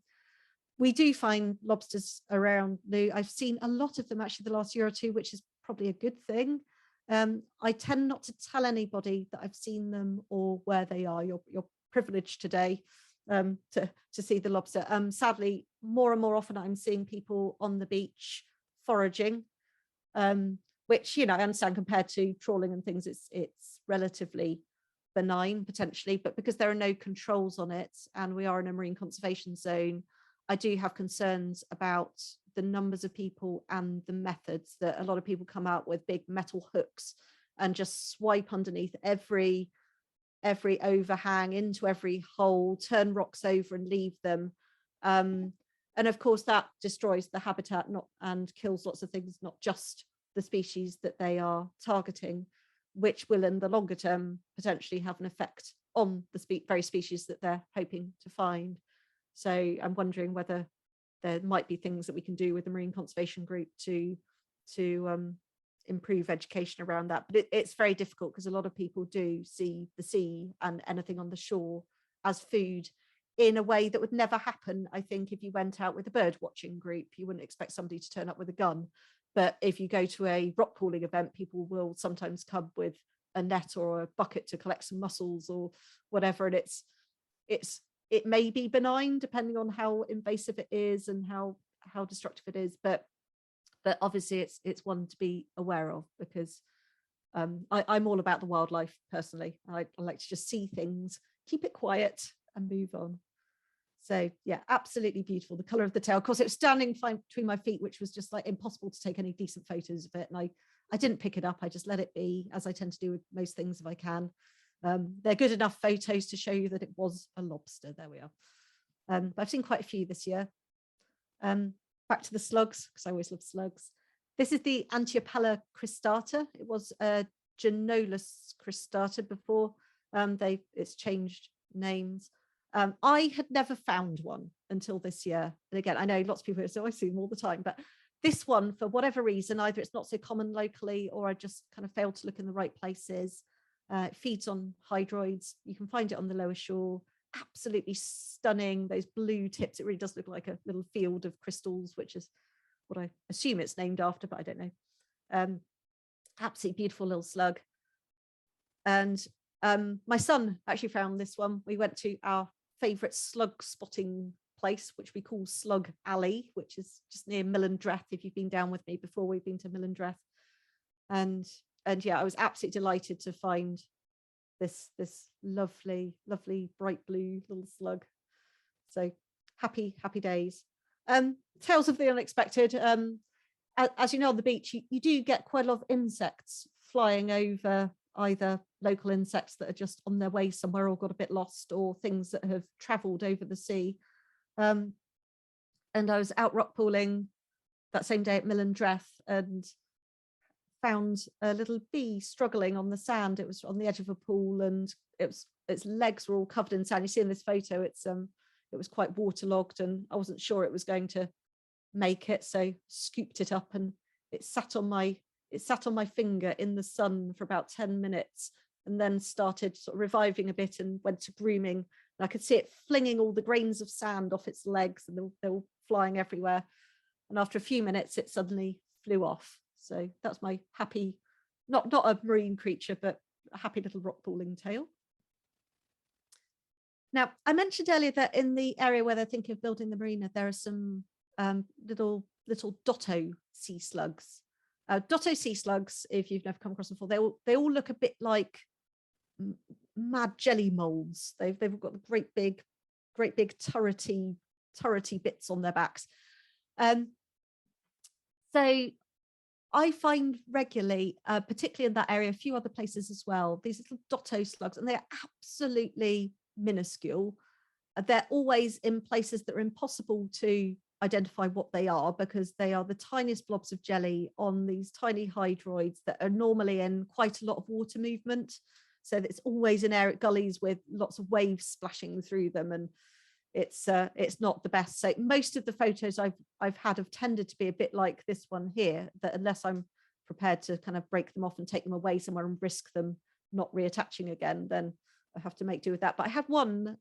We do find lobsters around Looe. I've seen a lot of them actually the last year or two, which is probably a good thing. I tend not to tell anybody that I've seen them or where they are. You're privileged today to see the lobster. Sadly, more and more often I'm seeing people on the beach foraging, which, you know, I understand compared to trawling and things, it's relatively benign potentially, but because there are no controls on it and we are in a marine conservation zone, I do have concerns about the numbers of people and the methods that a lot of people come out with big metal hooks and just swipe underneath every overhang into every hole, turn rocks over and leave them. And of course that destroys the habitat and kills lots of things, not just the species that they are targeting, which will in the longer term potentially have an effect on the very species that they're hoping to find. So I'm wondering whether there might be things that we can do with the Marine Conservation Group to improve education around that. But it's very difficult because a lot of people do see the sea and anything on the shore as food in a way that would never happen. I think if you went out with a bird watching group, you wouldn't expect somebody to turn up with a gun. But if you go to a rock pooling event, people will sometimes come with a net or a bucket to collect some mussels or whatever. And it may be benign depending on how invasive it is and how destructive it is, but obviously it's one to be aware of, because I'm all about the wildlife personally. I like to just see things, keep it quiet and move on. So yeah, absolutely beautiful. The color of the tail. Of course, it was standing fine between my feet, which was just like impossible to take any decent photos of it. And I didn't pick it up. I just let it be, as I tend to do with most things if I can. They're good enough photos to show you that it was a lobster. There we are. But I've seen quite a few this year. Back to the slugs, because I always love slugs. This is the Antiopella cristata. It was a Genolus cristata before. It's changed names. I had never found one until this year. And again, I know lots of people say, I see them all the time, but this one, for whatever reason, either it's not so common locally or I just kind of failed to look in the right places. It feeds on hydroids. You can find it on the lower shore. Absolutely stunning. Those blue tips. It really does look like a little field of crystals, which is what I assume it's named after, but I don't know. Absolutely beautiful little slug. And my son actually found this one. We went to our favorite slug spotting place, which we call Slug Alley, which is just near Millandreth. If you've been down with me before, we've been to Millandreth. And yeah, I was absolutely delighted to find this lovely bright blue little slug. So happy days. Tales of the unexpected. As you know, on the beach you do get quite a lot of insects flying over, either local insects that are just on their way somewhere or got a bit lost, or things that have traveled over the sea. And I was out rockpooling that same day at Millandreth and found a little bee struggling on the sand. It was on the edge of a pool, and its legs were all covered in sand. You see in this photo, it was quite waterlogged, and I wasn't sure it was going to make it, so scooped it up, and it sat on my finger in the sun for about 10 minutes, and then started sort of reviving a bit and went to grooming. And I could see it flinging all the grains of sand off its legs, and they were flying everywhere. And after a few minutes, it suddenly flew off. So that's my happy, not a marine creature, but a happy little rockpooling tale. Now, I mentioned earlier that in the area where they're thinking of building the marina, there are some little dotto sea slugs. Dotto sea slugs, if you've never come across them before, they all look a bit like mad jelly molds. They've got great big turrety bits on their backs. So I find regularly, particularly in that area, a few other places as well, these little dotto slugs, and they're absolutely minuscule. They're always in places that are impossible to identify what they are, because they are the tiniest blobs of jelly on these tiny hydroids that are normally in quite a lot of water movement. So it's always in air gullies with lots of waves splashing through them, and it's not the best. So most of the photos I've had have tended to be a bit like this one here, that unless I'm prepared to kind of break them off and take them away somewhere and risk them not reattaching again, then I have to make do with that. But I had one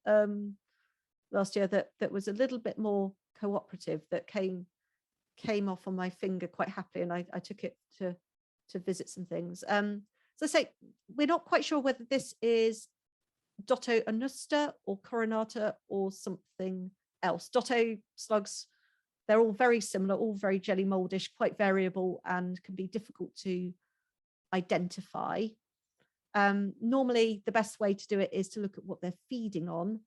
last year that was a little bit more cooperative, that came off on my finger quite happily, and I took it to visit some things. So I say, we're not quite sure whether this is Dotto anusta or coronata or something else. Dotto slugs, they're all very similar, all very jelly moldish, quite variable, and can be difficult to identify. Normally the best way to do it is to look at what they're feeding on,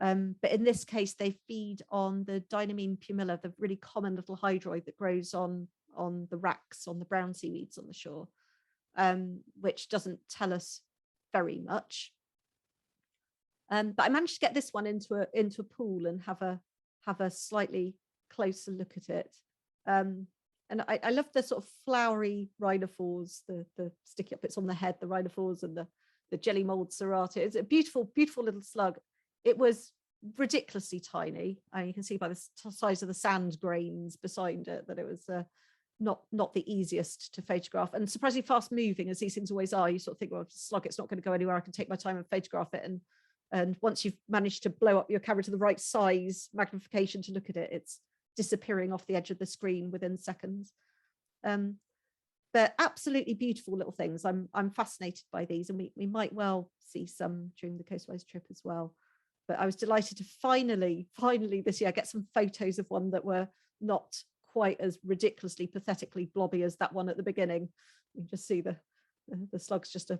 but in this case they feed on the dynamine pumila, the really common little hydroid that grows on the wracks, on the brown seaweeds on the shore, which doesn't tell us very much. But I managed to get this one into a pool and have a slightly closer look at it. And I love the sort of flowery rhinophores, the sticky up bits on the head, the rhinophores, and the jelly mold serrata. It's a beautiful little slug. It was ridiculously tiny. You can see by the size of the sand grains beside it that it was not the easiest to photograph, and surprisingly fast moving, as these things always are. You sort of think, well, it's a slug, it's not going to go anywhere, I can take my time and photograph it. And once you've managed to blow up your camera to the right size magnification to look at it, it's disappearing off the edge of the screen within seconds. They're absolutely beautiful little things. I'm fascinated by these, and we might well see some during the Coastwise trip as well. But I was delighted to finally this year get some photos of one that were not quite as ridiculously pathetically blobby as that one at the beginning. You can just see the slug's just a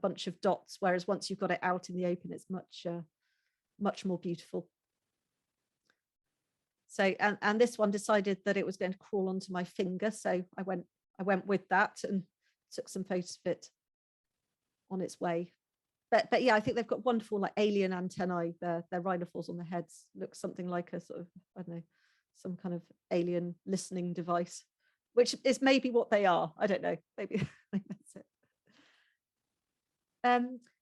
bunch of dots, whereas once you've got it out in the open, it's much more beautiful. So, and this one decided that it was going to crawl onto my finger. So I went with that and took some photos of it on its way. But yeah, I think they've got wonderful like alien antennae. Their rhinophores on their heads look something like a sort of, I don't know, some kind of alien listening device, which is maybe what they are. I don't know. Maybe that's it.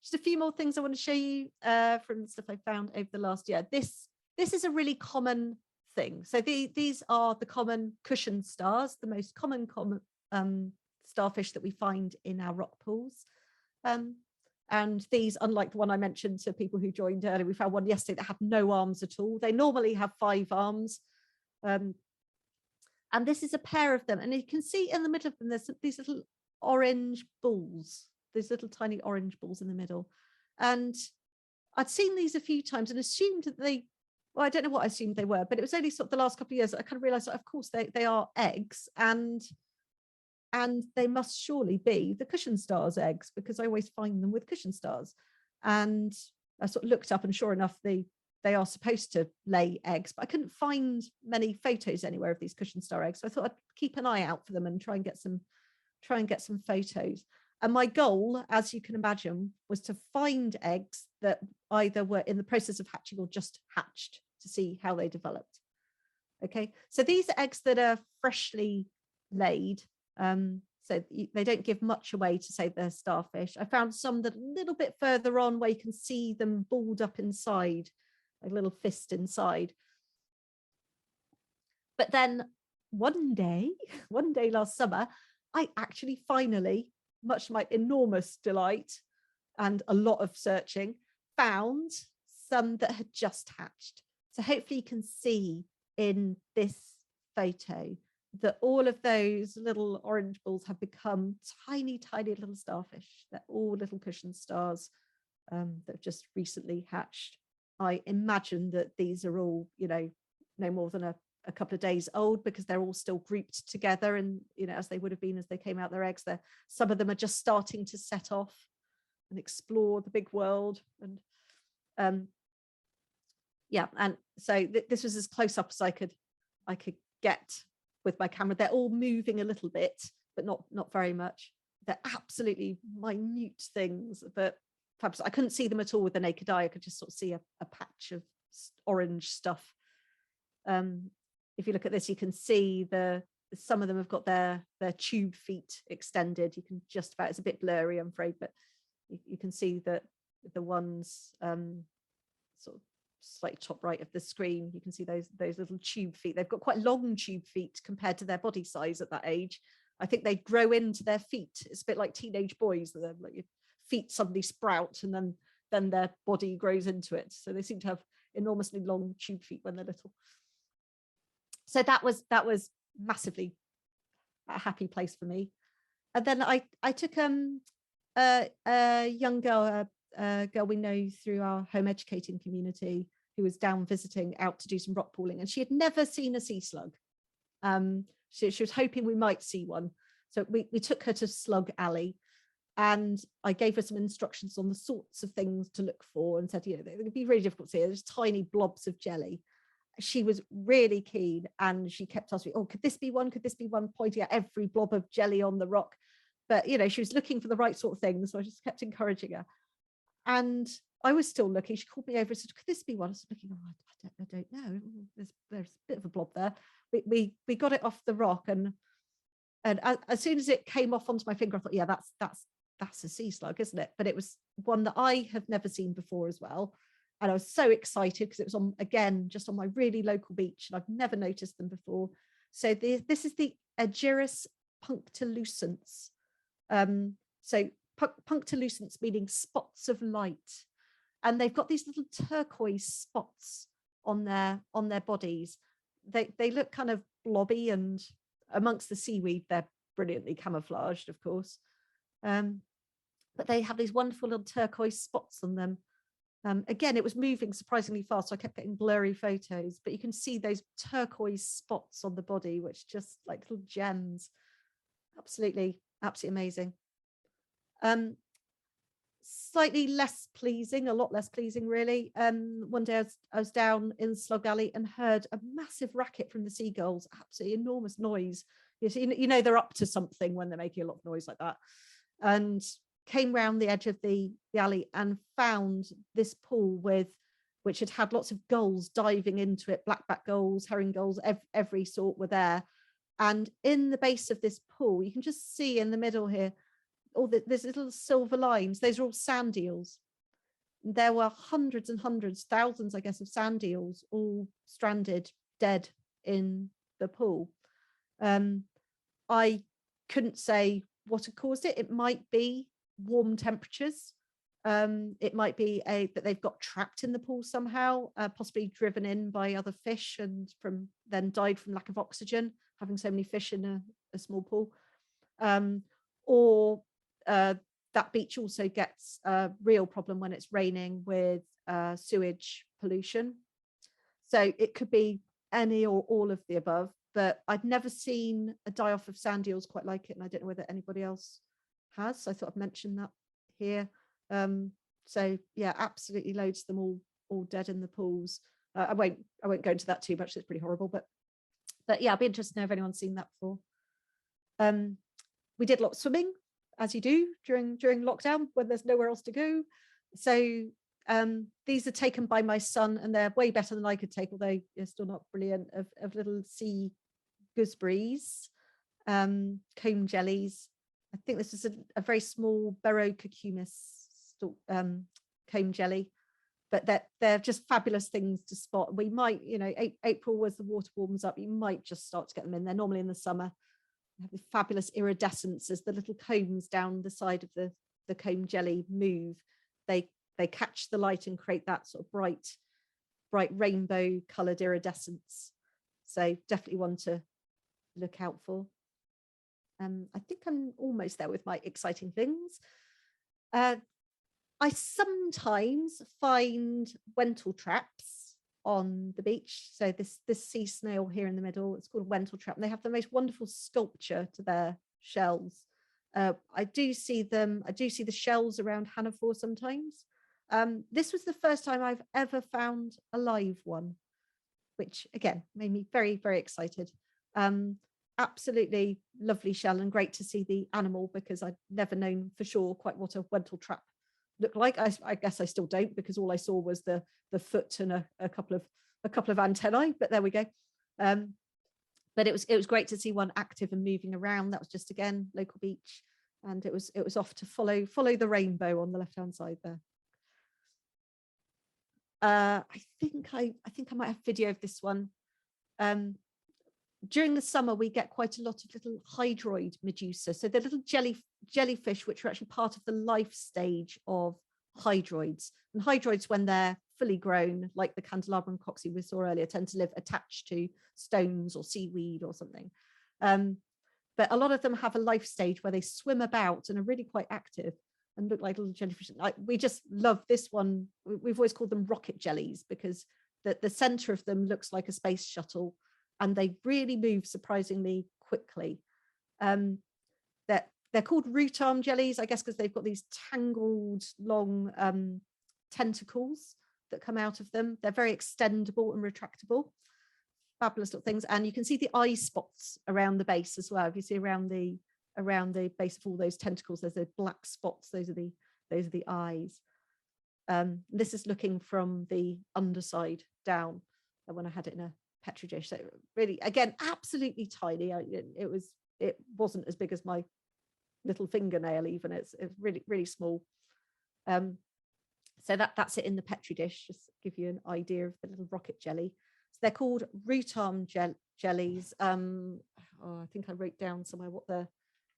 Just a few more things I want to show you from stuff I found over the last year. This is a really common thing. So these are the common cushion stars, the most common starfish that we find in our rock pools. And these, unlike the one I mentioned to people who joined earlier, we found one yesterday that had no arms at all. They normally have 5 arms. And this is a pair of them. And you can see in the middle of them, there's these little orange balls, these little tiny orange balls in the middle. And I'd seen these a few times and assumed that well, I don't know what I assumed they were, but it was only sort of the last couple of years that I kind of realized that, of course, they are eggs. And they must surely be the cushion stars eggs, because I always find them with cushion stars. And I sort of looked up, and sure enough, they are supposed to lay eggs, but I couldn't find many photos anywhere of these cushion star eggs. So I thought I'd keep an eye out for them and try and get some photos. And my goal, as you can imagine, was to find eggs that either were in the process of hatching or just hatched, to see how they developed. Okay, so these are eggs that are freshly laid. So they don't give much away to say they're starfish. I found some that a little bit further on where you can see them balled up inside, a little fist inside. But then one day last summer, I actually finally, much to my enormous delight and a lot of searching, found some that had just hatched. So hopefully you can see in this photo that all of those little orange balls have become tiny little starfish. They're all little cushion stars that have just recently hatched. I imagine that these are all, no more than a couple of days old, because they're all still grouped together, and as they would have been as they came out their eggs. Some of them are just starting to set off and explore the big world. And yeah, and so this was as close up as I could get with my camera. They're all moving a little bit, but not very much. They're absolutely minute things, but perhaps I couldn't see them at all with the naked eye. I could just sort of see a patch of orange stuff. If you look at this, you can see some of them have got their tube feet extended. You can just about, it's a bit blurry, I'm afraid, but you can see that the ones sort of slightly top right of the screen, you can see those little tube feet. They've got quite long tube feet compared to their body size at that age. I think they grow into their feet. It's a bit like teenage boys, that like your feet suddenly sprout and then their body grows into it. So they seem to have enormously long tube feet when they're little. So that was massively a happy place for me. And then I took a young girl, a girl we know through our home educating community, who was down visiting out to do some rock pooling, and she had never seen a sea slug. She was hoping we might see one. So we took her to Slug Alley, and I gave her some instructions on the sorts of things to look for, and said, it would be really difficult to see. There's tiny blobs of jelly. She was really keen, and she kept asking, oh, could this be one? Could this be one? Pointing at every blob of jelly on the rock. But, she was looking for the right sort of thing. So I just kept encouraging her. And I was still looking. She called me over and said, could this be one? I was looking, I don't know. There's a bit of a blob there. We got it off the rock. And as soon as it came off onto my finger, I thought, yeah, that's a sea slug, isn't it? But it was one that I have never seen before as well. And I was so excited because it was just on my really local beach, and I've never noticed them before. So this is the Agirus punctilucens. So punctilucens meaning spots of light, and they've got these little turquoise spots on their bodies. They look kind of blobby, and amongst the seaweed they're brilliantly camouflaged, of course. But they have these wonderful little turquoise spots on them. Again, it was moving surprisingly fast, so I kept getting blurry photos, but you can see those turquoise spots on the body, which just like little gems. Absolutely amazing. slightly less pleasing, a lot less pleasing, really. One day I was down in Slug Alley and heard a massive racket from the seagulls, absolutely enormous noise. You know they're up to something when they're making a lot of noise like that. And came round the edge of the alley and found this pool which had had lots of gulls diving into it, blackback gulls, herring gulls, every sort were there. And in the base of this pool, you can just see in the middle here, there's little silver lines. Those are all sand eels. There were hundreds and hundreds, thousands, I guess, of sand eels, all stranded, dead in the pool. I couldn't say what had caused it. It might be warm temperatures. It might be that they've got trapped in the pool somehow, possibly driven in by other fish and then died from lack of oxygen, having so many fish in a small pool. Or that beach also gets a real problem when it's raining with sewage pollution. So it could be any or all of the above, but I've never seen a die-off of sand eels quite like it, and I don't know whether anybody else has, so I thought I'd mention that here. So yeah, absolutely loads of them all dead in the pools. I won't go into that too much, it's pretty horrible, but yeah, I'd be interested to know if anyone's seen that before. We did a lot of swimming, as you do during lockdown when there's nowhere else to go. So these are taken by my son, and they're way better than I could take, although they're still not brilliant, of little sea gooseberries, comb jellies. I think this is a very small Barocucumis comb jelly, but they're just fabulous things to spot. We might, April, as the water warms up, you might just start to get them in. They're normally in the summer. They have the fabulous iridescence as the little combs down the side of the comb jelly move. They catch the light and create that sort of bright rainbow coloured iridescence. So definitely one to look out for. I think I'm almost there with my exciting things. I sometimes find Wentle traps on the beach. So this sea snail here in the middle, it's called a Wentle trap, and they have the most wonderful sculpture to their shells. I do see the shells around Hannaford sometimes. This was the first time I've ever found a live one, which again made me very, very excited. Absolutely lovely shell, and great to see the animal, because I'd never known for sure quite what a Wentle trap looked like. I guess I still don't, because all I saw was the foot and a couple of antennae, but there we go. But it was great to see one active and moving around. That was just, again, local beach, and it was off to follow the rainbow on the left hand side there. I think I might have video of this one. During the summer, we get quite a lot of little hydroid medusa. So the little jellyfish, which are actually part of the life stage of hydroids. And hydroids, when they're fully grown, like the candelabrum coxie we saw earlier, tend to live attached to stones or seaweed or something. But a lot of them have a life stage where they swim about and are really quite active and look like little jellyfish. Like, we just love this one. We've always called them rocket jellies, because the center of them looks like a space shuttle, and they really move surprisingly quickly. They're called root arm jellies, I guess, because they've got these tangled long tentacles that come out of them. They're very extendable and retractable. Fabulous little things. And you can see the eye spots around the base as well. If you see around the base of all those tentacles, there's the black spots. Those are the eyes. This is looking from the underside down when I had it in a petri dish. So really, again, absolutely tiny. It wasn't as big as my little fingernail even. It's really, really small. So that's it in the petri dish, just to give you an idea of the little rocket jelly. So they're called root arm jellies. I think I wrote down somewhere what the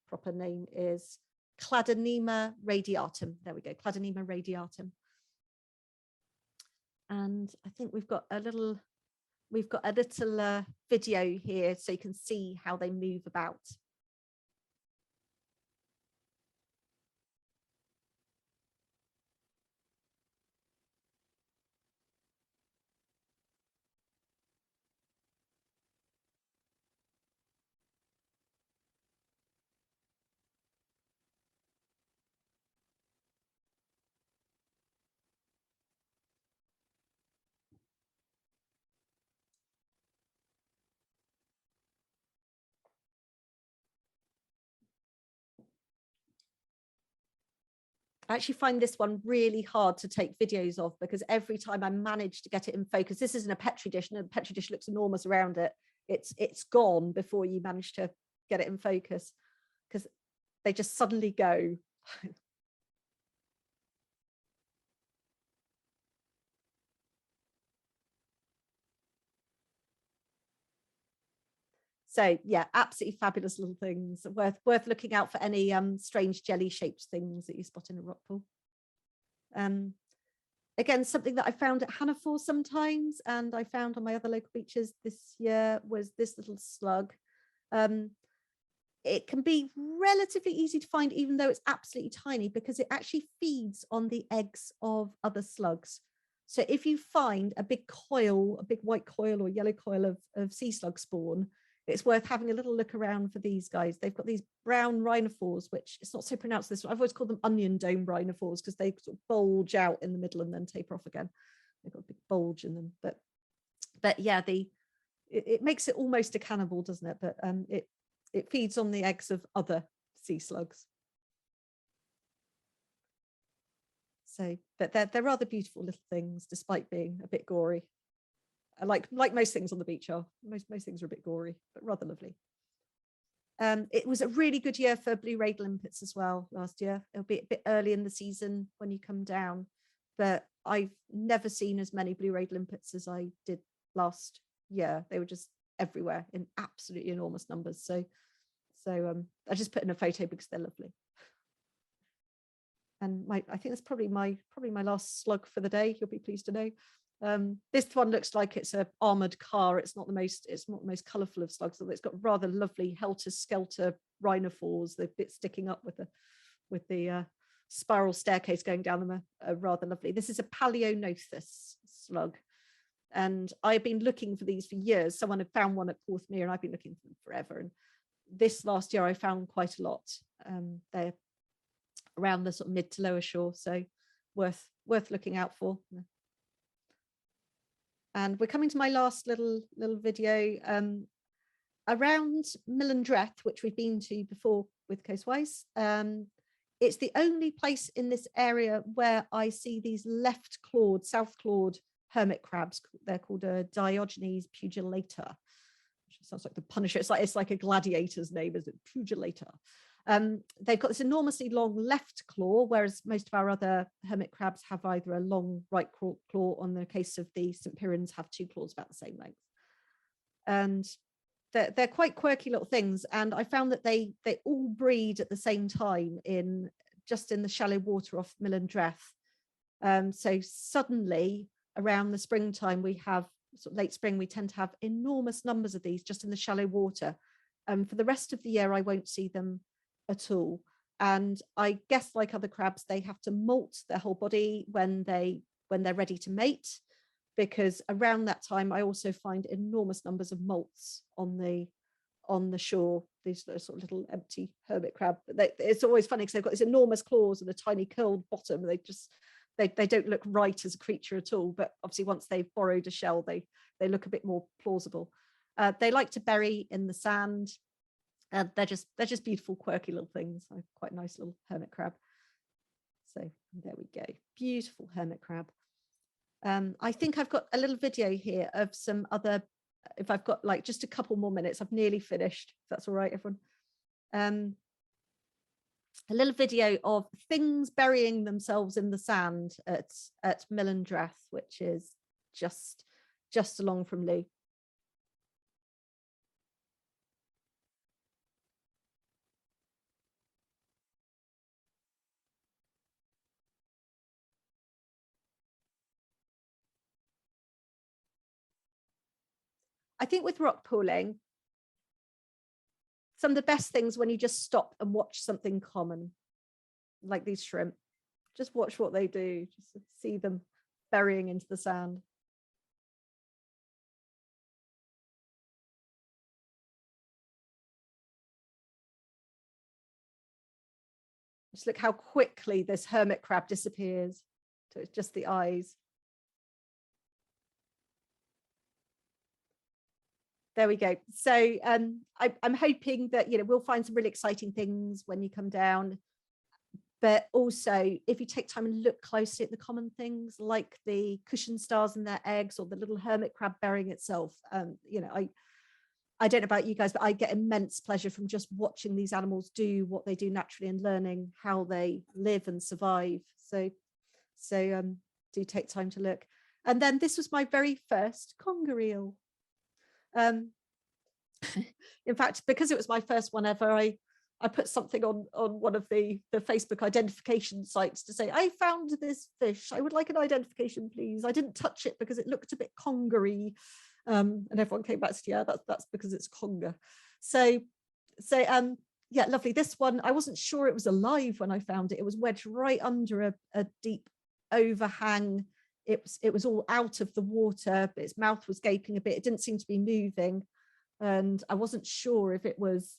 proper name is. Cladonema radiatum. There we go, Cladonema radiatum. And I think we've got a little video here so you can see how they move about. I actually find this one really hard to take videos of, because every time I manage to get it in focus, this isn't a Petri dish, and the Petri dish looks enormous around it. It's gone before you manage to get it in focus, because they just suddenly go. So yeah, absolutely fabulous little things, worth looking out for any strange jelly shaped things that you spot in a rock pool. Again, something that I found at Hannaford sometimes, and I found on my other local beaches this year, was this little slug. It can be relatively easy to find, even though it's absolutely tiny, because it actually feeds on the eggs of other slugs. So if you find a big coil, a big white coil or yellow coil of sea slug spawn, it's worth having a little look around for these guys. They've got these brown rhinophores, which it's not so pronounced this one. I've always called them onion dome rhinophores, because they sort of bulge out in the middle and then taper off again. They've got a big bulge in them. But yeah, it makes it almost a cannibal, doesn't it? But it feeds on the eggs of other sea slugs. So, but they're rather beautiful little things, despite being a bit gory. Like most things on the beach are. Most things are a bit gory, but rather lovely. It was a really good year for blue-rayed limpets as well last year. It'll be a bit early in the season when you come down, but I've never seen as many blue-rayed limpets as I did last year. They were just everywhere in absolutely enormous numbers. So I just put in a photo because they're lovely. And I think that's probably my last slug for the day. You'll be pleased to know. This one looks like it's an armored car. It's not the most colourful of slugs, although it's got rather lovely helter-skelter rhinophores. The bit sticking up with the spiral staircase going down them are rather lovely. This is a Paleognothus slug, and I've been looking for these for years. Someone had found one at Porthmeor, and I've been looking for them forever. And this last year I found quite a lot. They're around the sort of mid to lower shore, so worth looking out for. And we're coming to my last little video around Millandreth, which we've been to before with Coastwise. It's the only place in this area where I see these left-clawed, south-clawed hermit crabs. They're called a Diogenes pugilata. Sounds like the Punisher. It's like a gladiator's name, is it? Pugilata. They've got this enormously long left claw, whereas most of our other hermit crabs have either a long right claw, or in the case of the St. Pyrrhons, have two claws about the same length. And they're quite quirky little things. And I found that they all breed at the same time just in the shallow water off Millandreth. So suddenly around the springtime, we have sort of late spring, we tend to have enormous numbers of these just in the shallow water. For the rest of the year, I won't see them at all. And I guess, like other crabs, they have to molt their whole body when they're ready to mate, because around that time I also find enormous numbers of molts on the shore. These sort of little empty hermit crab. It's always funny because they've got these enormous claws and a tiny curled bottom. They don't look right as a creature at all, but obviously once they've borrowed a shell, they look a bit more plausible. They like to bury in the sand. They're just beautiful, quirky little things. Quite a nice little hermit crab. So there we go, beautiful hermit crab. I think I've got a little video here of some other, if I've got like just a couple more minutes, I've nearly finished, if that's all right, everyone. A little video of things burying themselves in the sand at Millandreth, which is just along from Looe. I think with rock pooling, some of the best things when you just stop and watch something common, like these shrimp. Just watch what they do, just see them burying into the sand. Just look how quickly this hermit crab disappears. So it's just the eyes. There we go. So I'm hoping that we'll find some really exciting things when you come down. But also, if you take time and look closely at the common things like the cushion stars in their eggs, or the little hermit crab burying itself, you know, I don't know about you guys, but I get immense pleasure from just watching these animals do what they do naturally and learning how they live and survive. So do take time to look. And then this was my very first conger eel. In fact, because it was my first one ever, I put something on one of the Facebook identification sites to say, I found this fish. I would like an identification, please. I didn't touch it because it looked a bit congery. And everyone came back to, yeah, that's because it's conger. So yeah, lovely. This one, I wasn't sure it was alive when I found it. It was wedged right under a deep overhang. It was all out of the water, but its mouth was gaping a bit. It didn't seem to be moving. And I wasn't sure if it was,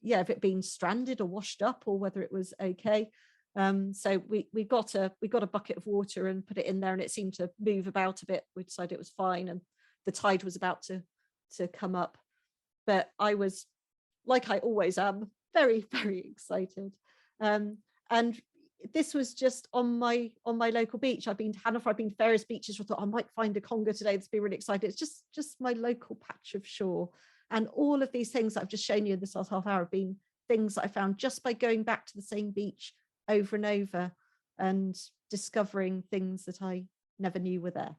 yeah, if it been stranded or washed up, or whether it was okay. So we got a bucket of water and put it in there, and it seemed to move about a bit. We decided it was fine, and the tide was about to come up. But I was, like I always am, very, very excited. And this was just on my local beach. I've been to Hanover, I've been to various beaches. I thought I might find a conger today. That's been really excited. It's just my local patch of shore. And all of these things that I've just shown you in this last half hour have been things that I found just by going back to the same beach over and over and discovering things that I never knew were there.